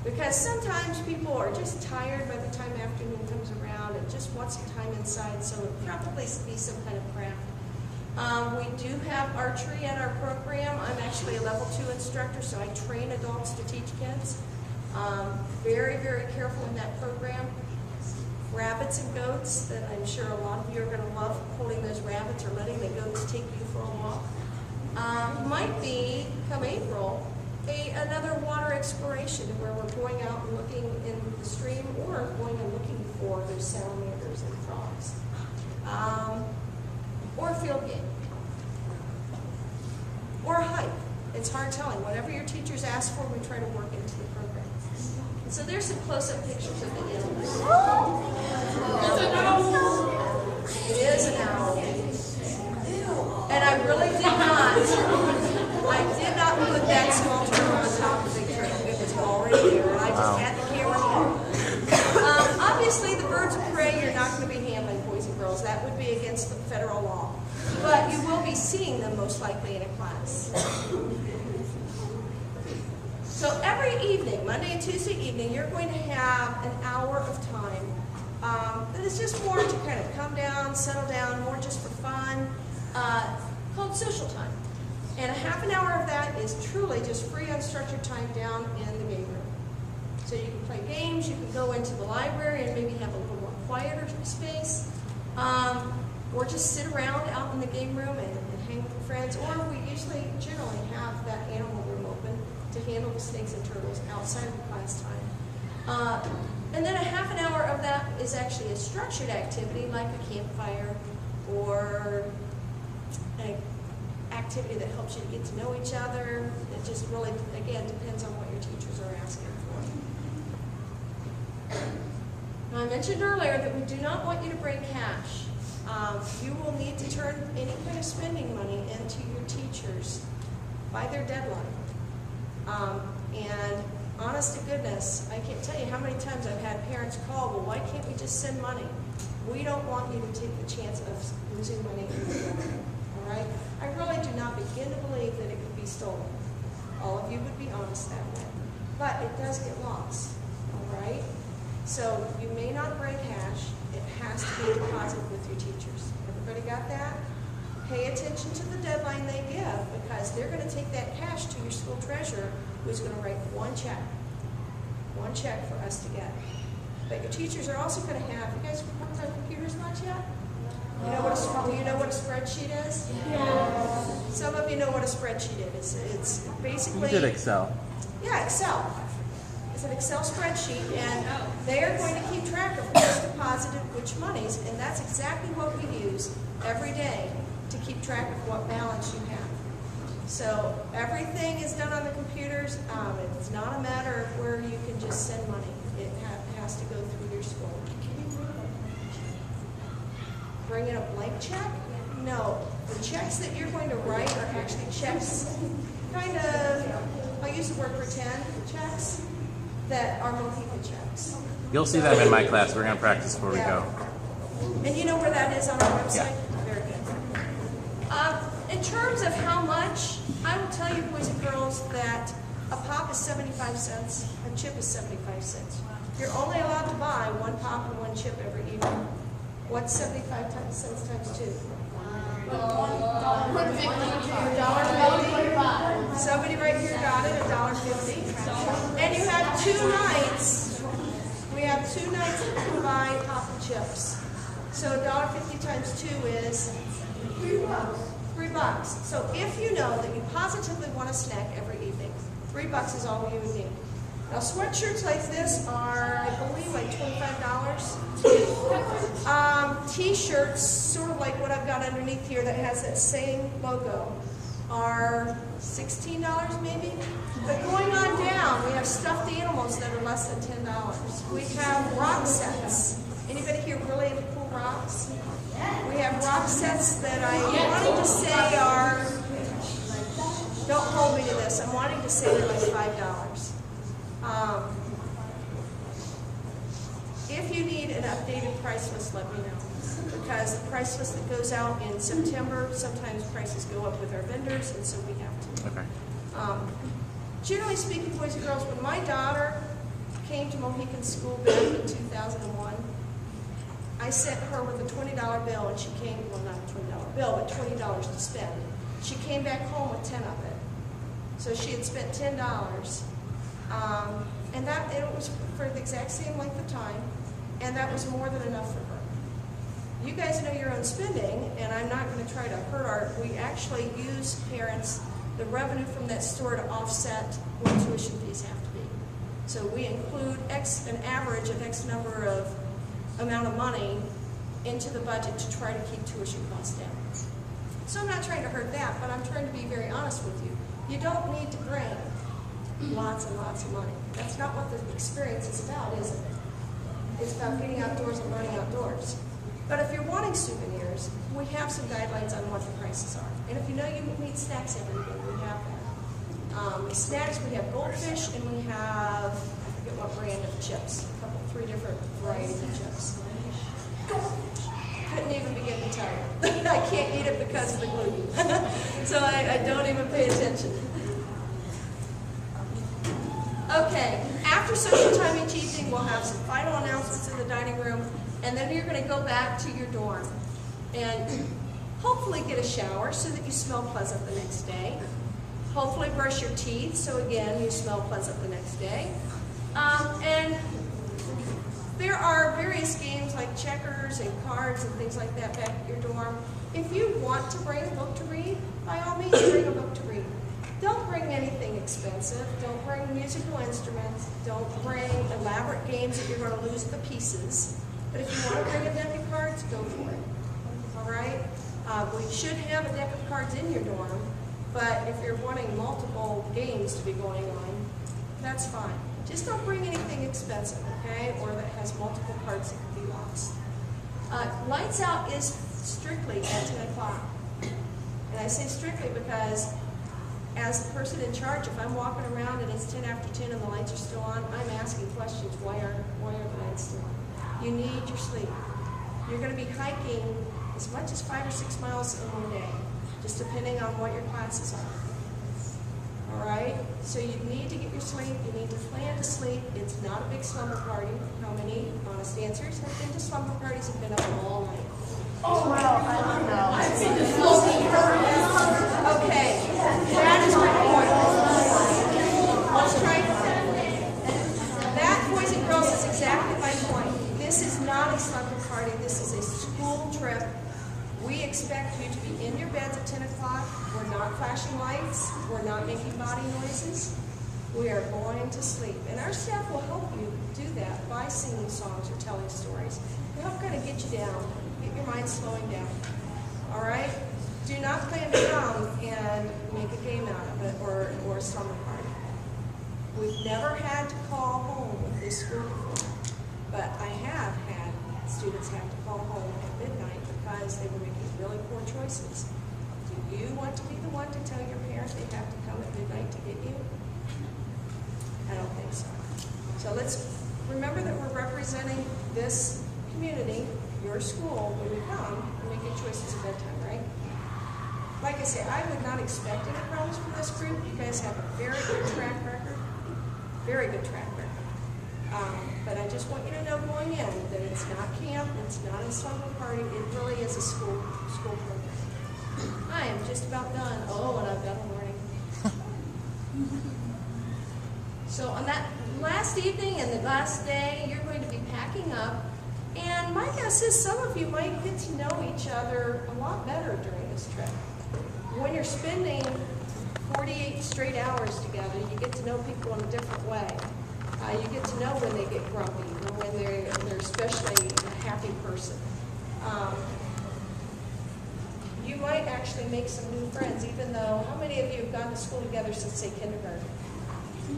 Speaker 2: because sometimes people are just tired by the time afternoon comes around and just want some time inside, so it would probably be some kind of craft. We do have archery at our program. I'm actually a level 2 instructor, so I train adults to teach kids. Very, very careful in that program. Rabbits and goats, that I'm sure a lot of you are going to love, holding those rabbits or letting the goats take you for a walk. Might be, come April, another water exploration where we're going out and looking in the stream or going and looking for those salamanders and frogs. Or a field game. Or a hike. It's hard telling. Whatever your teachers ask for, we try to work into the program. So there's some close-up pictures of the animals. It is an owl. And I really did not put that small turtle on top of the big turtle. It was already there, and I just had the camera here. Obviously, the birds of prey you're not going to be handling, boys and girls. That would be against the federal law. But you will be seeing them most likely in a class. So every evening, Monday and Tuesday evening, you're going to have an hour of time that is just more to kind of come down, settle down, more just for fun, called social time. And a half an hour of that is truly just free unstructured time down in the game room. So you can play games, you can go into the library and maybe have a little more quieter space, or just sit around out in the game room and hang with your friends, or we generally have that animal room open to handle the snakes and turtles outside of the class time. And then a half an hour of that is actually a structured activity like a campfire or an activity that helps you to get to know each other. It just really, again, depends on what your teachers are asking for. Now, I mentioned earlier that we do not want you to bring cash. You will need to turn any kind of spending money into your teachers by their deadline. And honest to goodness, I can't tell you how many times I've had parents call, well, why can't we just send money? We don't want you to take the chance of losing money in the program, all right? I really do not begin to believe that it could be stolen. All of you would be honest that way. But it does get lost, all right? So you may not bring cash. It has to be deposited with your teachers. Everybody got that? Pay attention to the deadline they give, because they're going to take that cash to your school treasurer, who's going to write one check. one check for us to get. But your teachers are also going to have, you guys worked on computers much yet? You know do you know what a spreadsheet is? Yeah. Some of you know what a spreadsheet is. It's basically...
Speaker 1: We did Excel.
Speaker 2: Yeah, Excel. It's an Excel spreadsheet, and they are going to keep track of who's deposited which monies, and that's exactly what we use every day to keep track of what balance you have. So everything is done on the computers. It's not a matter of where you can just send money. It has to go through your school. Bring in a blank check? No. The checks that you're going to write are actually checks, kind of, I'll use the word pretend checks, that are Mohican checks.
Speaker 1: You'll see them in my class. We're going to practice before we go.
Speaker 2: And you know where that is on our website?
Speaker 1: Yeah.
Speaker 2: Very good. In terms of how much, I will tell you, boys and girls, that a pop is 75 cents, a chip is 75 cents. You're only allowed to buy one pop and one chip every evening. What's 75 cents times 2? $1.50. Somebody right here got it, $1.50. And you have 2 nights. We have 2 nights that you can buy pop and chips. So $1.50 times 2 is $3. So if you know that you positively want a snack every evening, $3 is all you would need. Now sweatshirts like this are, I believe, like $25. T-shirts, sort of like what I've got underneath here that has that same logo, are $16 maybe. But going on down, we have stuffed animals that are less than $10. We have rock sets. Anybody here really into cool rocks? We have rock sets that I'm wanting to say are, don't hold me to this, I'm wanting to say they're like $5. If you need an updated price list, let me know. Because the price list that goes out in September, sometimes prices go up with our vendors, and so we have to.
Speaker 1: Okay.
Speaker 2: Generally speaking, boys and girls, when my daughter came to Mohican School back in 2001, I sent her with a $20 bill, and she came, well, not a $20 bill, but $20 to spend. She came back home with 10 of it. So she had spent $10. And it was for the exact same length of time, and that was more than enough for her. You guys know your own spending, and I'm not going to try to hurt we actually use parents, the revenue from that store to offset what tuition fees have to be. So we include an average of X number of amount of money into the budget to try to keep tuition costs down. So I'm not trying to hurt that, but I'm trying to be very honest with you. You don't need to bring lots and lots of money. That's not what the experience is about, is it? It's about getting outdoors and learning outdoors. But if you're wanting souvenirs, we have some guidelines on what the prices are. And if you know you need snacks every day, we have that. Snacks, we have goldfish, and we have, I forget what brand of chips, three different varieties of chips. Couldn't even begin to tell you. I can't eat it because of the gluten. So I don't even pay attention. Okay, after social time each evening, we'll have some final announcements in the dining room, and then you're going to go back to your dorm and hopefully get a shower so that you smell pleasant the next day. Hopefully brush your teeth so again you smell pleasant the next day. And there are various games like checkers and cards and things like that back at your dorm. If you want to bring a book to read, by all means bring a book to read. Don't bring anything expensive. Don't bring musical instruments. Don't bring elaborate games that you're going to lose the pieces. But if you want to bring a deck of cards, go for it. All right? We should have a deck of cards in your dorm, but if you're wanting multiple games to be going on, that's fine. Just don't bring anything expensive, okay, or that has multiple cards that can be lost. Lights out is strictly at 10 o'clock. And I say strictly because as the person in charge, if I'm walking around and it's 10 after 10 and the lights are still on, I'm asking questions, why are the lights still on? You need your sleep. You're going to be hiking as much as 5 or 6 miles in one day, just depending on what your classes are. All right? So you need to get your sleep. You need to plan to sleep. It's not a big slumber party. How many honest answers have been to slumber parties and been up all night?
Speaker 3: Oh, well, I don't know.
Speaker 2: I've been to okay, that is my point. Let's try that party. This is a school trip. We expect you to be in your beds at 10 o'clock. We're not flashing lights. We're not making body noises. We are going to sleep. And our staff will help you do that by singing songs or telling stories. We help kind of get you down, get your mind slowing down. All right? Do not plan to come and make a game out of it or a slumber party. We've never had to call home with this school before, but I have had students have to call home at midnight because they were making really poor choices. Do you want to be the one to tell your parents they have to come at midnight to get you? I don't think so. So let's remember that we're representing this community, your school, when we come and making choices at bedtime, right? Like I say, I would not expect any problems from this group. You guys have a very good track record. Very good track record. But I just want you to know going in that it's not camp, it's not a slumber party, it really is a school program. I am just about done. Oh, and I've got a warning. So on that last evening and the last day, you're going to be packing up. And my guess is some of you might get to know each other a lot better during this trip. When you're spending 48 straight hours together, you get to know people in a different way. You get to know when they get grumpy or when they're especially a happy person. You might actually make some new friends, even though, how many of you have gone to school together since, say, kindergarten?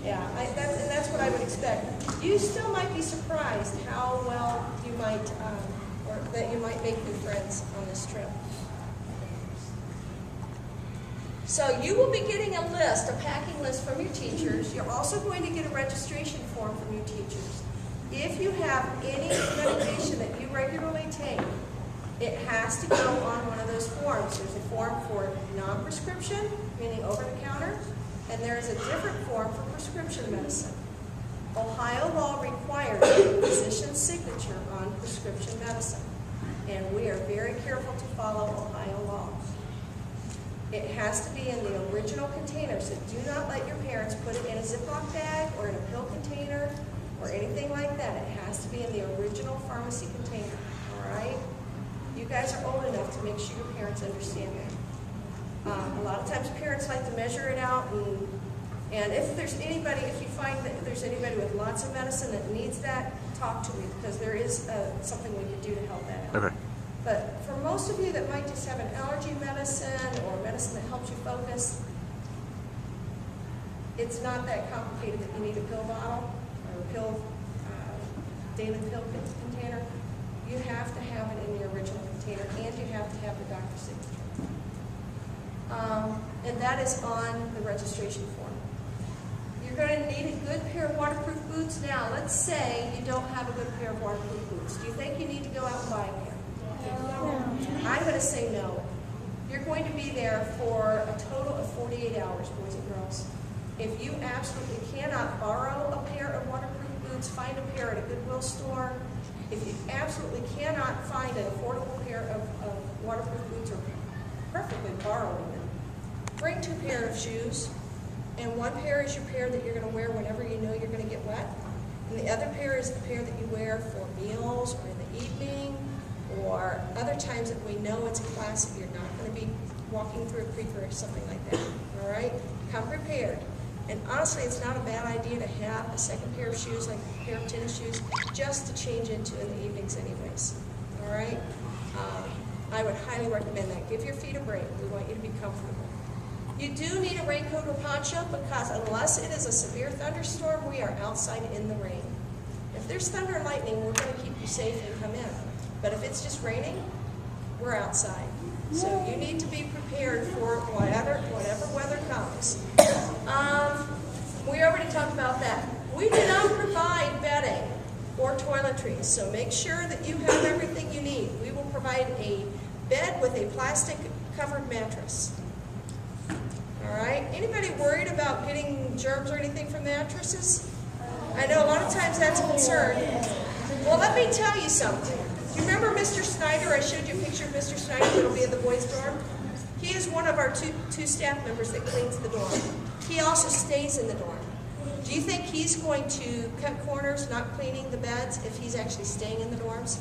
Speaker 2: Yeah, that's what I would expect. You still might be surprised how well you might, or that you might make new friends on this trip. So you will be getting a list, a packing list from your teachers. You're also going to get a registration form from your teachers. If you have any medication that you regularly take, it has to go on one of those forms. There's a form for non-prescription, meaning over-the-counter, and there's a different form for prescription medicine. Ohio law requires a physician's signature on prescription medicine, and we are very careful to follow Ohio law. It has to be in the original container, so do not let your parents put it in a Ziploc bag or in a pill container or anything like that. It has to be in the original pharmacy container, all right? You guys are old enough to make sure your parents understand that. A lot of times parents like to measure it out, and if there's anybody, if you find that there's anybody with lots of medicine that needs that, talk to me, because there is something we can do to help that out.
Speaker 1: Okay.
Speaker 2: But for most of you that might just have an allergy medicine or medicine that helps you focus, it's not that complicated that you need a pill bottle or a pill, daily pill container. You have to have it in the original container, and you have to have the doctor's signature. And that is on the registration form. You're going to need a good pair of waterproof boots. Now, let's say you don't have a good pair of waterproof boots. Do you think you need to go out and buy a pair? I'm going to say no. You're going to be there for a total of 48 hours, boys and girls. If you absolutely cannot borrow a pair of waterproof boots, find a pair at a Goodwill store. If you absolutely cannot find an affordable pair of waterproof boots, or perfectly borrowing them, bring 2 pairs of shoes, and one pair is your pair that you're going to wear whenever you know you're going to get wet, and the other pair is the pair that you wear for meals or in the evening, or other times that we know it's a class that you're not going to be walking through a creek or something like that, all right? Come prepared. And honestly, it's not a bad idea to have a second pair of shoes, like a pair of tennis shoes, just to change into in the evenings anyways, all right? I would highly recommend that. Give your feet a break. We want you to be comfortable. You do need a raincoat or poncho because unless it is a severe thunderstorm, we are outside in the rain. If there's thunder and lightning, we're going to keep you safe and come in. But if it's just raining, we're outside. So you need to be prepared for whatever weather comes. We already talked about that. We do not provide bedding or toiletries, so make sure that you have everything you need. We will provide a bed with a plastic covered mattress. All right? Anybody worried about getting germs or anything from mattresses? I know a lot of times that's a concern. Well, let me tell you something. You remember Mr. Snyder? I showed you a picture of Mr. Snyder that'll be in the boys' dorm. He is one of our two staff members that cleans the dorm. He also stays in the dorm. Do you think he's going to cut corners, not cleaning the beds, if he's actually staying in the dorms?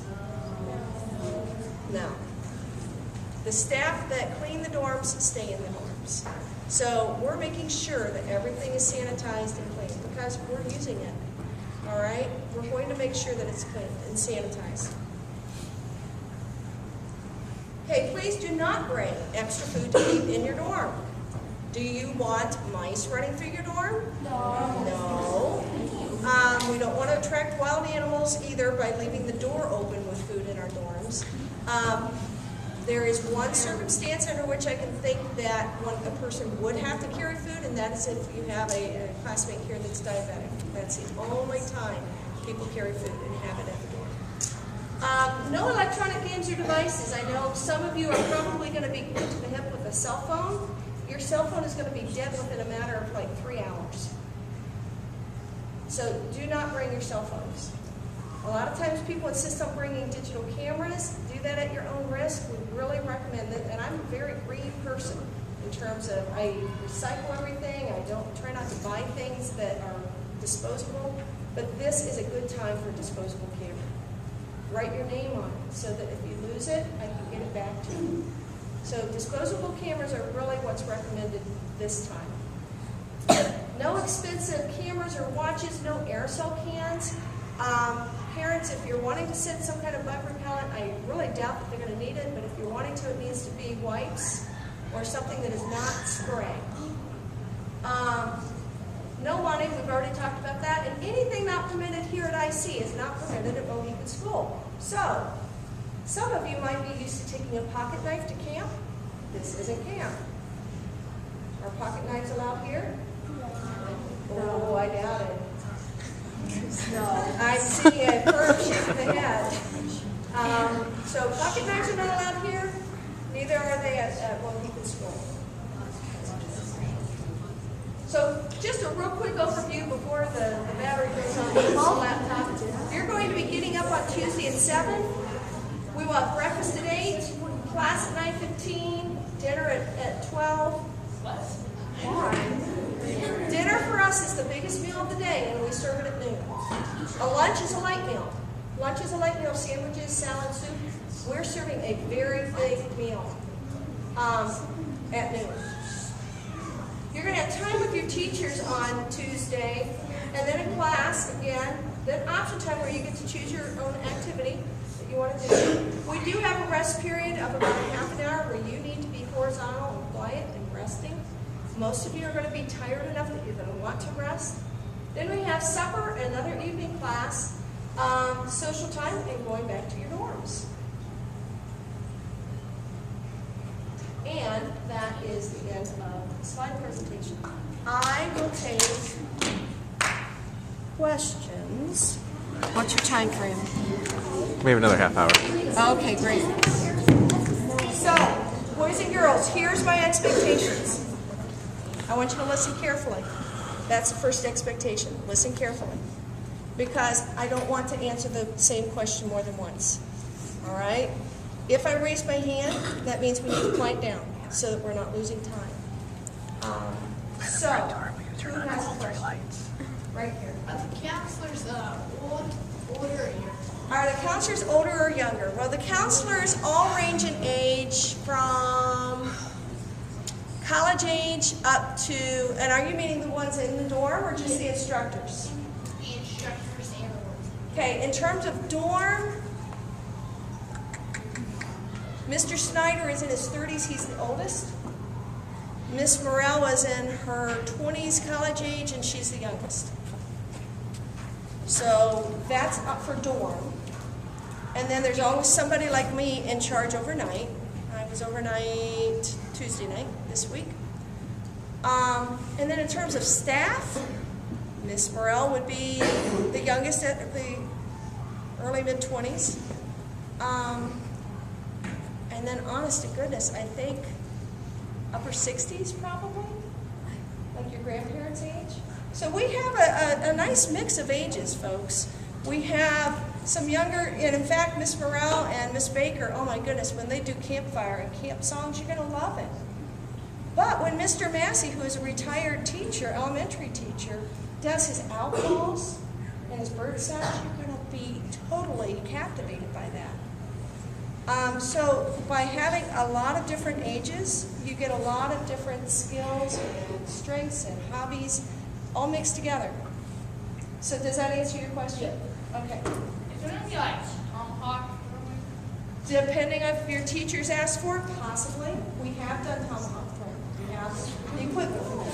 Speaker 2: No. The staff that clean the dorms stay in the dorms. So we're making sure that everything is sanitized and clean because we're using it. All right? We're going to make sure that it's clean and sanitized. Okay, please do not bring extra food to keep in your dorm. Do you want mice running through your dorm?
Speaker 3: No.
Speaker 2: No. We don't want to attract wild animals either by leaving the door open with food in our dorms. There is one circumstance under which I can think that a person would have to carry food, and that is if you have a classmate here that's diabetic. That's the only time people carry food and have it at the dorm. No electronic games or devices. I know some of you are probably going to be glued to the hip with a cell phone. Your cell phone is going to be dead within a matter of like 3 hours. So do not bring your cell phones. A lot of times people insist on bringing digital cameras. Do that at your own risk. We really recommend that. And I'm a very green person in terms of I recycle everything. I don't try not to buy things that are disposable. But this is a good time for a disposable camera. Write your name on it so that if you lose it, I can get it back to you. So disposable cameras are really what's recommended this time. No expensive cameras or watches, no aerosol cans. Parents, if you're wanting to send some kind of bug repellent, I really doubt that they're going to need it, but if you're wanting to, it needs to be wipes or something that is not spray. No money, we've already talked about that, and anything not permitted here at IC is not permitted at Mohican School. So, some of you might be used to taking a pocket knife to camp. This isn't camp. Are pocket knives allowed here? Oh, I doubt it.
Speaker 3: No.
Speaker 2: I see a firm shake of the head. So pocket knives are not allowed here. Neither are they at Mohican School. So just a real quick overview before the battery goes on this laptop. You're going to be getting up on Tuesday at 7. We will have breakfast at 8, class at 9:15, dinner at 12. Why? Dinner for us is the biggest meal of the day, and we serve it at noon. A lunch is a light meal. Lunch is a light meal, sandwiches, salad, soup. We're serving a very big meal at noon. You're going to have time with your teachers on Tuesday, and then in class again, then option time where you get to choose your own activity that you want to do. We do have a rest period of about half an hour where you need to be horizontal and quiet and resting. Most of you are going to be tired enough that you're going to want to rest. Then we have supper, another evening class, social time, and going back to your dorms. And that is the end of the slide presentation. I will take questions. What's your time frame?
Speaker 1: We have another half hour.
Speaker 2: Okay, great. So, boys and girls, here's my expectations. I want you to listen carefully. That's the first expectation. Listen carefully. Because I don't want to answer the same question more than once. All right? If I raise my hand, that means we need to quiet down so that we're not losing time. So, who has a question? Right here.
Speaker 4: Are the counselors older or younger?
Speaker 2: Are the counselors older or younger? Well, the counselors all range in age from college age up to, and are you meaning the ones in the dorm or just the instructors?
Speaker 4: The instructors and the ones.
Speaker 2: Okay, in terms of dorm, Mr. Snyder is in his 30s, he's the oldest. Miss Morrell was in her 20s, college age, and she's the youngest. So that's up for dorm. And then there's always somebody like me in charge overnight. I was overnight Tuesday night this week. And then in terms of staff, Miss Morrell would be the youngest at the early mid-20s. And then honest to goodness, I think upper 60s probably, like your grandparents' age. So we have a nice mix of ages, folks. We have some younger, and in fact, Miss Morrell and Miss Baker, oh my goodness, when they do campfire and camp songs, you're going to love it. But when Mr. Massey, who is a retired teacher, elementary teacher, does his owl calls and his bird sounds, you're going to be totally captivated by that. So by having a lot of different ages, you get a lot of different skills and strengths and hobbies all mixed together. So does that answer your question? Okay.
Speaker 4: Is there gonna be like tomahawk throwing?
Speaker 2: Depending if your teachers ask for it, possibly. We have done tomahawk throwing. We have the equipment for that.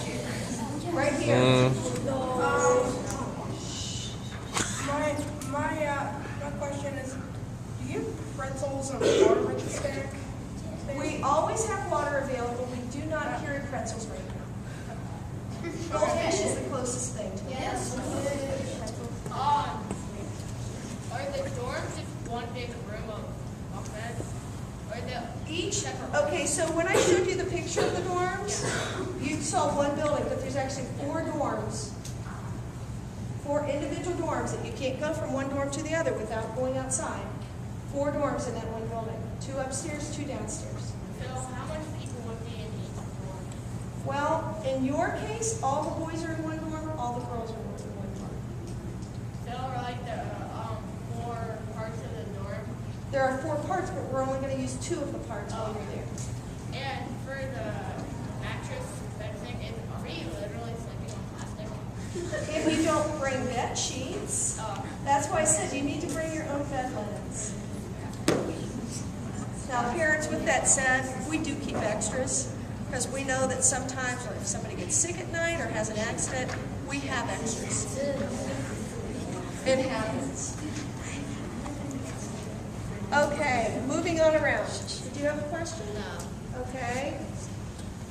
Speaker 2: Right here.
Speaker 5: My question is, do you have pretzels and water at the stack?
Speaker 2: We always have water available. We do not carry pretzels right now. Goldfish is the closest thing to it.
Speaker 4: Yes. Are the dorms just one big room of beds? Or the
Speaker 2: Each,
Speaker 4: separate?
Speaker 2: okay, so when I showed you the picture of the dorms, you saw one building, but there's actually 4 dorms. 4 individual dorms that you can't go from one dorm to the other without going outside. 4 dorms in that one building. 2 upstairs, 2 downstairs.
Speaker 4: So how much people would be in each dorm?
Speaker 2: Well, in your case, all the boys are in one dorm, all the girls are in one dorm.
Speaker 4: So are like the 4 parts of the dorm.
Speaker 2: There are 4 parts, but we're only going to use 2 of the parts while you're there.
Speaker 4: And for the mattress fencing, are we literally sleeping on plastic?
Speaker 2: If you don't bring bed sheets, that's why I said you need to bring your own bed linens. Now, parents, with that said, we do keep extras because we know that sometimes if somebody gets sick at night or has an accident, we have extras. It happens. Okay, moving on around. Did you have a question?
Speaker 4: No.
Speaker 2: Okay.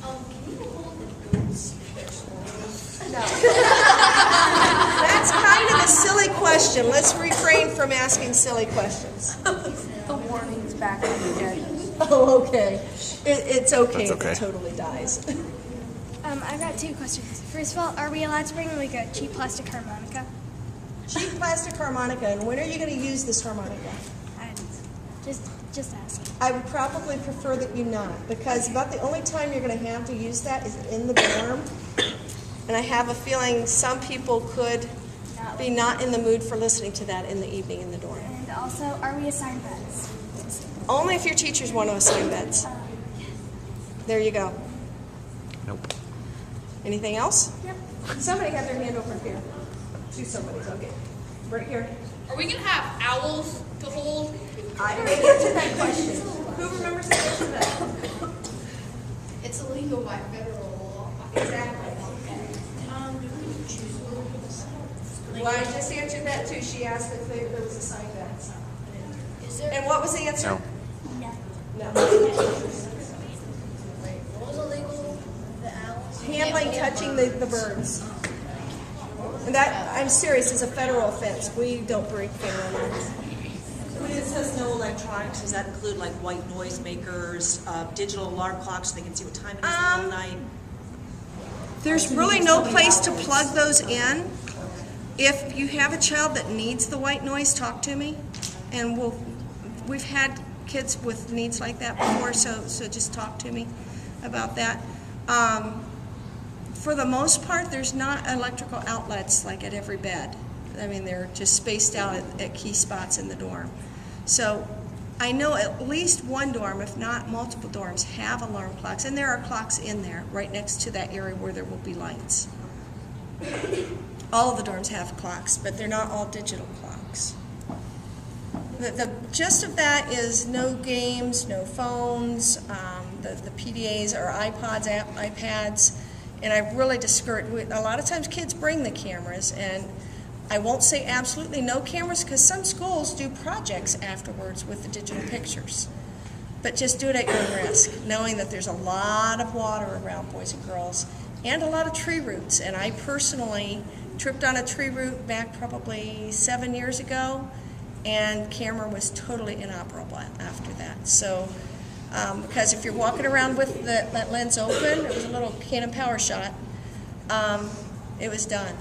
Speaker 4: Can you hold the goats?
Speaker 2: No. That's kind of a silly question. Let's refrain from asking silly questions.
Speaker 5: The warning's back on the dead.
Speaker 2: Oh, okay. It's okay
Speaker 1: That's
Speaker 2: if
Speaker 1: okay.
Speaker 2: it totally dies.
Speaker 3: I've got 2 questions. First of all, are we allowed to bring like a cheap plastic harmonica?
Speaker 2: Cheap plastic harmonica, and when are you going to use this harmonica?
Speaker 3: And just asking.
Speaker 2: I would probably prefer that you not, because about the only time you're going to have to use that is in the dorm. And I have a feeling some people could be not in the mood for listening to that in the evening in the dorm.
Speaker 3: And also, are we assigned beds?
Speaker 2: Only if your teachers want to assign beds. There you go.
Speaker 1: Nope.
Speaker 2: Anything else?
Speaker 3: Yep.
Speaker 2: Somebody had their hand over here. 2 somebody's, okay. Right here.
Speaker 4: Are we gonna have owls to hold?
Speaker 2: I already answered that question. Who remembers the answer to that?
Speaker 4: It's illegal by federal law.
Speaker 2: Exactly. Well, I just answered that too. She asked if there was assigned beds.
Speaker 4: Is there?
Speaker 2: And what was the answer?
Speaker 1: No.
Speaker 3: No.
Speaker 2: No.
Speaker 4: What was illegal? The owls.
Speaker 2: Handling, touching the birds. And that, I'm serious, is a federal offense. We don't bring family members.
Speaker 6: When it says no electronics, does that include like white noise makers, digital alarm clocks so they can see what time it is in the middle of the night?
Speaker 2: There's really no place to plug those in. If you have a child that needs the white noise, talk to me. And we've had kids with needs like that before, so just talk to me about that. For the most part, there's not electrical outlets like at every bed. I mean, they're just spaced out at key spots in the dorm. So I know at least one dorm, if not multiple dorms, have alarm clocks, and there are clocks in there right next to that area where there will be lights. All of the dorms have clocks, but they're not all digital clocks. The gist of that is no games, no phones, the PDAs or iPods, iPads, and I really discourage, a lot of times kids bring the cameras, and I won't say absolutely no cameras because some schools do projects afterwards with the digital pictures. But just do it at your own risk, knowing that there's a lot of water around, boys and girls, and a lot of tree roots. And I personally tripped on a tree root back probably 7 years ago, and camera was totally inoperable after that. So, because if you're walking around with that lens open, it was a little Canon power shot, it was done.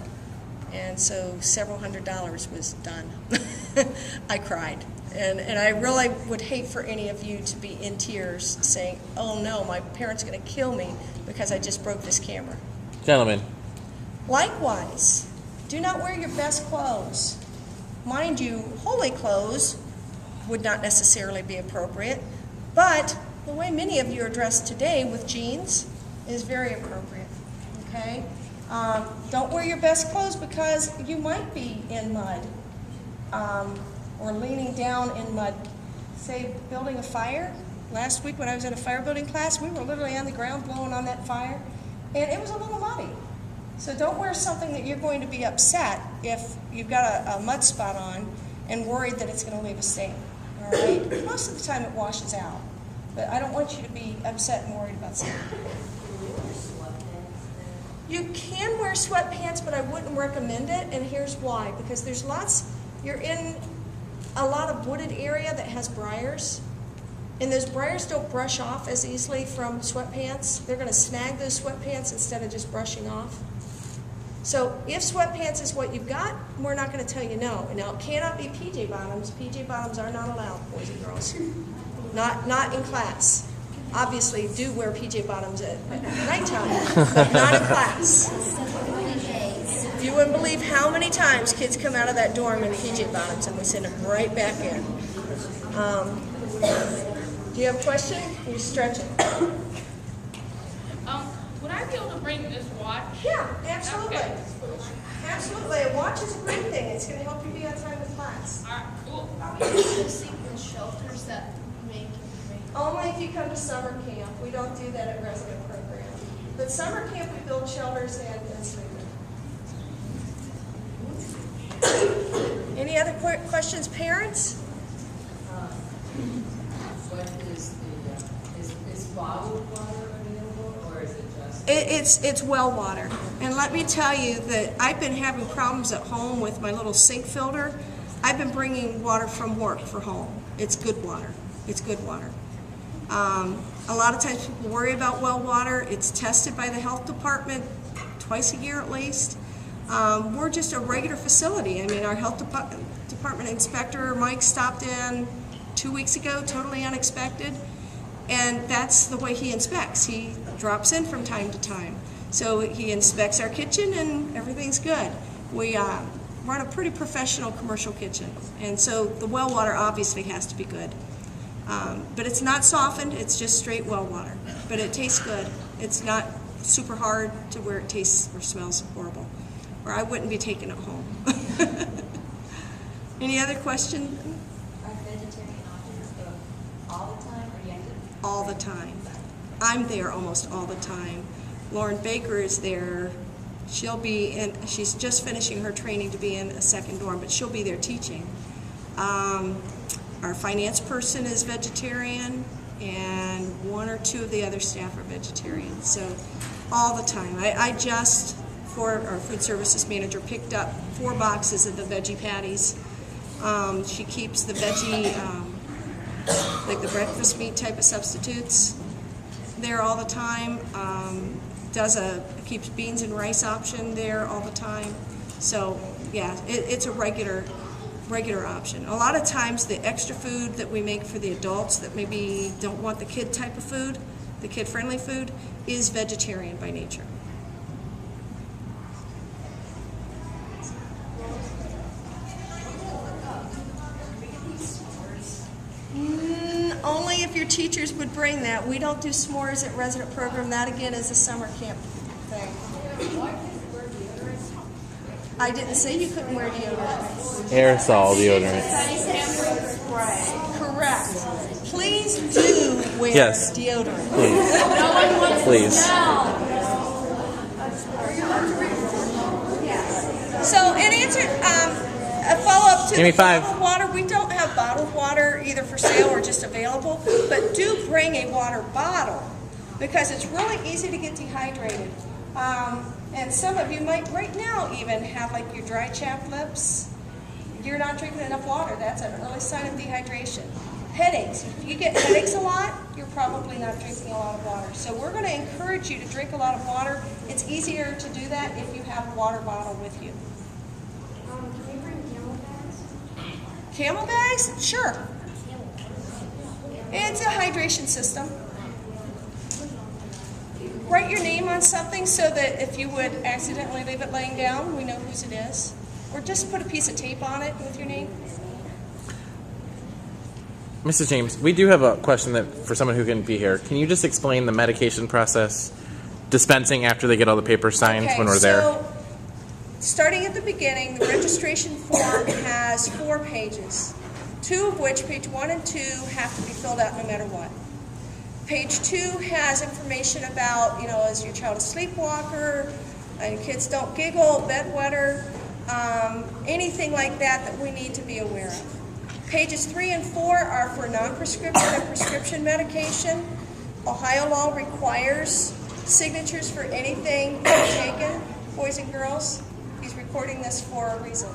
Speaker 2: And so several $100s was done. I cried. And I really would hate for any of you to be in tears saying, oh no, my parents are going to kill me because I just broke this camera.
Speaker 1: Gentlemen.
Speaker 2: Likewise, do not wear your best clothes. Mind you, holy clothes, would not necessarily be appropriate. But the way many of you are dressed today with jeans is very appropriate, okay? Don't wear your best clothes because you might be in mud or leaning down in mud. Say, building a fire. Last week when I was in a fire building class, we were literally on the ground blowing on that fire, and it was a little muddy. So don't wear something that you're going to be upset if you've got a mud spot on and worried that it's going to leave a stain, all right? Most of the time it washes out, but I don't want you to be upset and worried about something. You can wear sweatpants, but I wouldn't recommend it, and here's why. Because there's you're in a lot of wooded area that has briars, and those briars don't brush off as easily from sweatpants. They're going to snag those sweatpants instead of just brushing off. So if sweatpants is what you've got, we're not going to tell you no. Now, it cannot be PJ bottoms. PJ bottoms are not allowed, boys and girls. Not in class. Obviously, do wear PJ bottoms at nighttime, but not in class. You wouldn't believe how many times kids come out of that dorm in PJ bottoms, and we send them right back in. Do you have a question? Are you stretching?
Speaker 4: Would I be able to bring this watch?
Speaker 2: Yeah, absolutely.
Speaker 4: Okay.
Speaker 2: Absolutely. A watch is a great thing. It's going to help you be on time in class.
Speaker 4: Alright, cool. Are we able to sleep in shelters that make
Speaker 2: Only if you come to summer camp. We don't do that at resident program. But summer camp, we build shelters and sleep in. Any other questions, parents?
Speaker 7: What is is bottled water available, or is it just?
Speaker 2: It's well water. And let me tell you that I've been having problems at home with my little sink filter. I've been bringing water from work for home. It's good water. It's good water. A lot of times people worry about well water. It's tested by the health department twice a year at least. We're just a regular facility. I mean, our health department inspector, Mike, stopped in 2 weeks ago, totally unexpected. And that's the way he inspects. He drops in from time to time. So he inspects our kitchen and everything's good. We run a pretty professional commercial kitchen. And so the well water obviously has to be good. But it's not softened, it's just straight well water. But it tastes good. It's not super hard to where it tastes or smells horrible. Or I wouldn't be taking it home. Any other question?
Speaker 6: Are vegetarian options all the time, or you have to?
Speaker 2: All the time. I'm there almost all the time. Lauren Baker is there. She'll be in, she's just finishing her training to be in a second dorm, but she'll be there teaching. Our finance person is vegetarian, and one or two of the other staff are vegetarian. So all the time. I just, for our food services manager, picked up 4 boxes of the veggie patties. She keeps the veggie, like the breakfast meat type of substitutes there all the time. Keeps beans and rice option there all the time. So yeah, it's a regular option. A lot of times the extra food that we make for the adults that maybe don't want the kid type of food, the kid-friendly food, is vegetarian by nature. Only if your teachers would bring that. We don't do s'mores at resident program. That again is a summer camp thing. I didn't say you couldn't wear deodorant.
Speaker 1: Aerosol deodorant.
Speaker 2: Correct. Please do wear
Speaker 1: Yes.
Speaker 2: deodorant.
Speaker 1: Please.
Speaker 2: So, in answer, a follow-up to
Speaker 1: Give me
Speaker 2: the
Speaker 1: 5.
Speaker 2: bottled water, we don't have bottled water either for sale or just available, but do bring a water bottle because it's really easy to get dehydrated. And some of you might right now even have like your dry chapped lips. You're not drinking enough water. That's an early sign of dehydration. Headaches. If you get headaches a lot, you're probably not drinking a lot of water. So we're going to encourage you to drink a lot of water. It's easier to do that if you have a water bottle with you.
Speaker 3: Can we bring camel bags?
Speaker 2: Camel bags? Sure. It's a hydration system. Write your name on something so that if you would accidentally leave it laying down, we know whose it is. Or just put a piece of tape on it with your name.
Speaker 1: Mrs. James, we do have a question that for someone who can be here. Can you just explain the medication process, dispensing after they get all the papers signed when we're there?
Speaker 2: So, starting at the beginning, the registration form has 4 pages, 2 of which, page 1 and 2, have to be filled out no matter what. Page 2 has information about, is your child a sleepwalker, and kids don't giggle, bedwetter, anything like that we need to be aware of. Pages 3 and 4 are for non-prescription and prescription medication. Ohio law requires signatures for anything taken, boys and girls. He's recording this for a reason.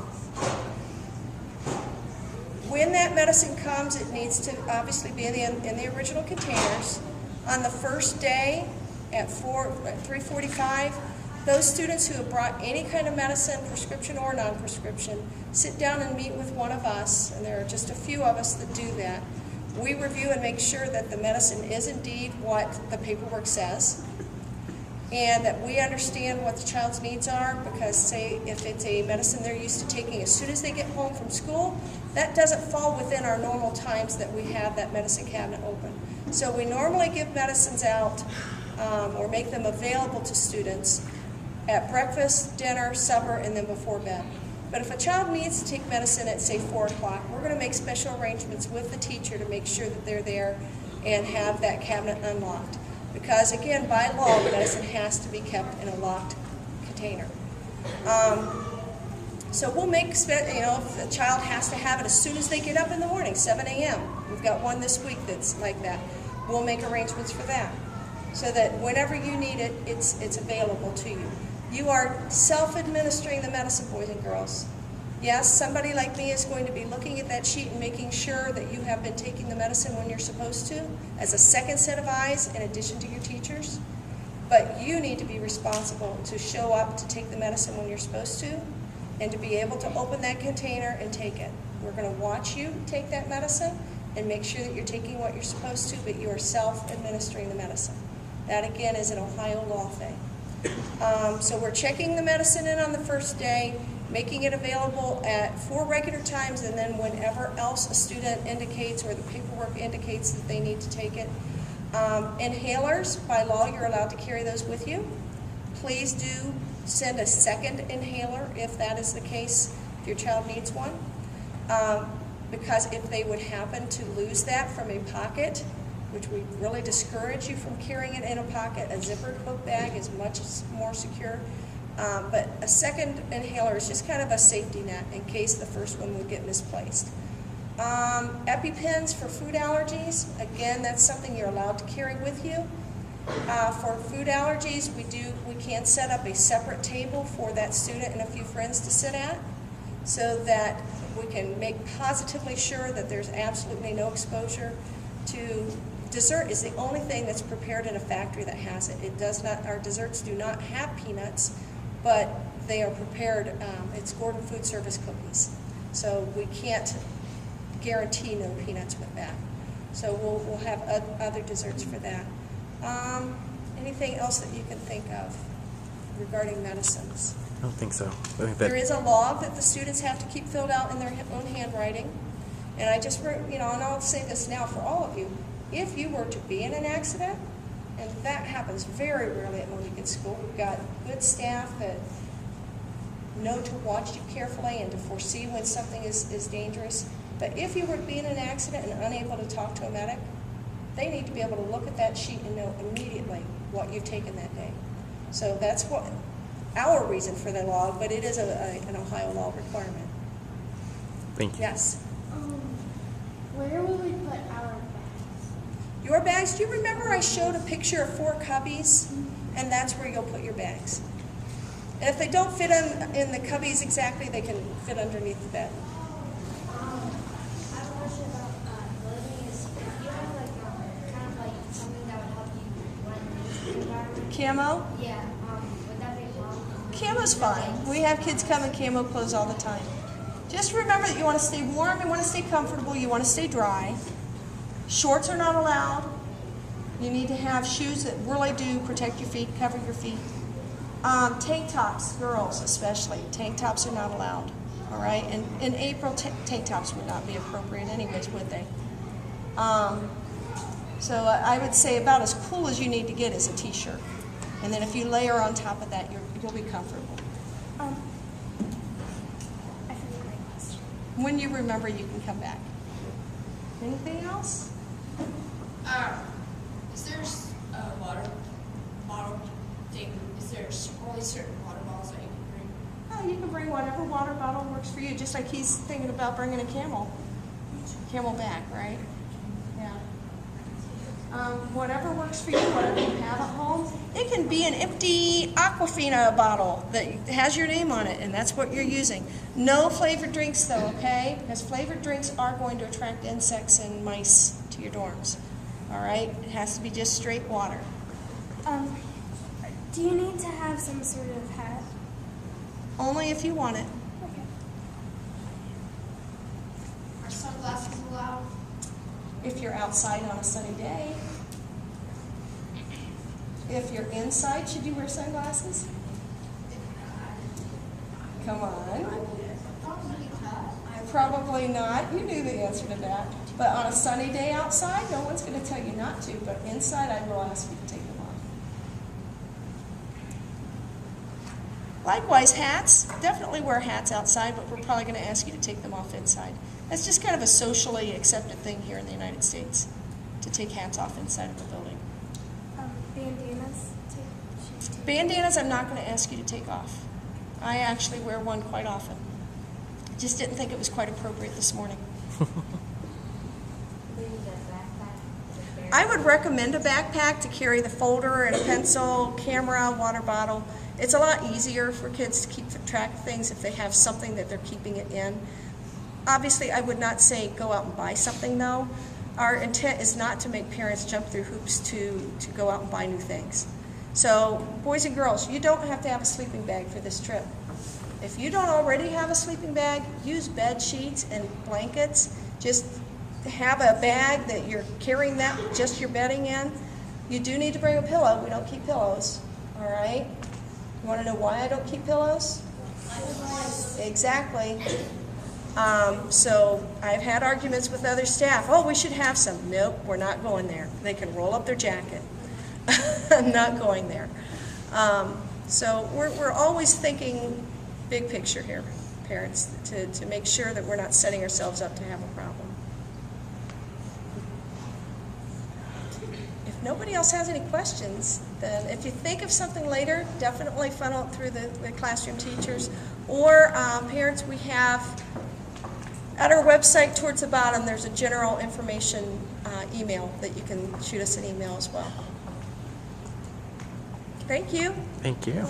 Speaker 2: When that medicine comes, it needs to obviously be in the original containers. On the first day at 3:45, those students who have brought any kind of medicine, prescription or non-prescription, sit down and meet with one of us, and there are just a few of us that do that. We review and make sure that the medicine is indeed what the paperwork says, and that we understand what the child's needs are, because say if it's a medicine they're used to taking as soon as they get home from school, that doesn't fall within our normal times that we have that medicine cabinet open. So we normally give medicines out or make them available to students at breakfast, dinner, supper, and then before bed. But if a child needs to take medicine at, say, 4 o'clock, we're going to make special arrangements with the teacher to make sure that they're there and have that cabinet unlocked. Because, again, by law, the medicine has to be kept in a locked container. So we'll make, if the child has to have it as soon as they get up in the morning, 7 a.m. We've got one this week that's like that. We'll make arrangements for that, so that whenever you need it, it's available to you. You are self-administering the medicine, boys and girls. Yes, somebody like me is going to be looking at that sheet and making sure that you have been taking the medicine when you're supposed to, as a second set of eyes in addition to your teachers. But you need to be responsible to show up to take the medicine when you're supposed to, and to be able to open that container and take it. We're going to watch you take that medicine and make sure that you're taking what you're supposed to, but you are self-administering the medicine. That, again, is an Ohio law thing. So we're checking the medicine in on the first day, making it available at 4 regular times, and then whenever else a student indicates or the paperwork indicates that they need to take it. Inhalers, by law, you're allowed to carry those with you. Please do send a second inhaler if that is the case, if your child needs one. Because if they would happen to lose that from a pocket, which we really discourage you from carrying it in a pocket, a zippered book bag is much more secure. But a second inhaler is just kind of a safety net in case the first one would get misplaced. EpiPens for food allergies, again, that's something you're allowed to carry with you. For food allergies, we can set up a separate table for that student and a few friends to sit at, so that we can make positively sure that there's absolutely no exposure to dessert. Is the only thing that's prepared in a factory that has it. It does not. Our desserts do not have peanuts, but they are prepared. It's Gordon Food Service cookies, so we can't guarantee no peanuts with that. So we'll have other desserts for that. Anything else that you can think of regarding medicines?
Speaker 1: I don't think so. I think
Speaker 2: There
Speaker 1: that
Speaker 2: is a log that the students have to keep filled out in their own handwriting. And I just, and I'll say this now for all of you, if you were to be in an accident, and that happens very rarely at Mohican School, we've got good staff that know to watch you carefully and to foresee when something is dangerous. But if you were to be in an accident and unable to talk to a medic, they need to be able to look at that sheet and know immediately what you've taken that day. So that's what our reason for the log, but it is an Ohio law requirement.
Speaker 1: thank you.
Speaker 2: Yes.
Speaker 3: Where will we put our bags?
Speaker 2: Your bags, do you remember I showed a picture of 4 cubbies? And that's where you'll put your bags. And if they don't fit in the cubbies exactly, they can fit underneath the bed.
Speaker 3: I have a question about clothing. Is if you have kind of like something that would help you run in the environment?
Speaker 2: Camo?
Speaker 3: Yeah. Would that be a problem?
Speaker 2: Camo's fine. We have kids come in camo clothes all the time. Just remember that you want to stay warm, you want to stay comfortable, you want to stay dry. Shorts are not allowed. You need to have shoes that really do protect your feet, cover your feet. Tank tops, girls especially, tank tops are not allowed. All right, and in April, tank tops would not be appropriate anyways, would they? So I would say about as cool as you need to get is a t-shirt. And then if you layer on top of that, you'll be comfortable.
Speaker 3: I forget my question.
Speaker 2: When you remember, you can come back. Anything else?
Speaker 4: Is there a water bottle thing? Is there only certain water bottles that you can bring?
Speaker 2: Oh, you can bring whatever water bottle works for you, just like he's thinking about bringing a camelback, right? Yeah. Whatever works for you, whatever you have at home. It can be an empty Aquafina bottle that has your name on it, and that's what you're using. No flavored drinks, though, okay? Because flavored drinks are going to attract insects and mice to your dorms. All right? It has to be just straight water.
Speaker 3: Do you need to have some sort of hat?
Speaker 2: Only if you want it.
Speaker 3: Okay.
Speaker 4: Are sunglasses allowed?
Speaker 2: If you're outside on a sunny day. If you're inside, should you wear sunglasses? Come on. Probably not. You knew the answer to that. But on a sunny day outside, no one's going to tell you not to. But inside, I will ask you to take them off. Likewise, hats. Definitely wear hats outside, but we're probably going to ask you to take them off inside. That's just kind of a socially accepted thing here in the United States, to take hats off inside of a building.
Speaker 3: Bandanas?
Speaker 2: Bandanas, I'm not going to ask you to take off. I actually wear one quite often. Just didn't think it was quite appropriate this morning. I would recommend a backpack to carry the folder and a pencil, camera, water bottle. It's a lot easier for kids to keep track of things if they have something that they're keeping it in. Obviously, I would not say go out and buy something, though. Our intent is not to make parents jump through hoops to go out and buy new things. So, boys and girls, you don't have to have a sleeping bag for this trip. If you don't already have a sleeping bag, use bed sheets and blankets. Just have a bag that you're carrying that just your bedding in. You do need to bring a pillow. We don't keep pillows, all right? You want to know why I don't keep pillows? Exactly. So I've had arguments with other staff. Oh, we should have some. Nope, we're not going there. They can roll up their jacket. I'm not going there. So we're always thinking big picture here, parents, to make sure that we're not setting ourselves up to have a problem. If nobody else has any questions, then if you think of something later, definitely funnel it through the classroom teachers. Or parents, we have at our website towards the bottom, there's a general information email that you can shoot us an email as well. Thank you.
Speaker 8: Thank you.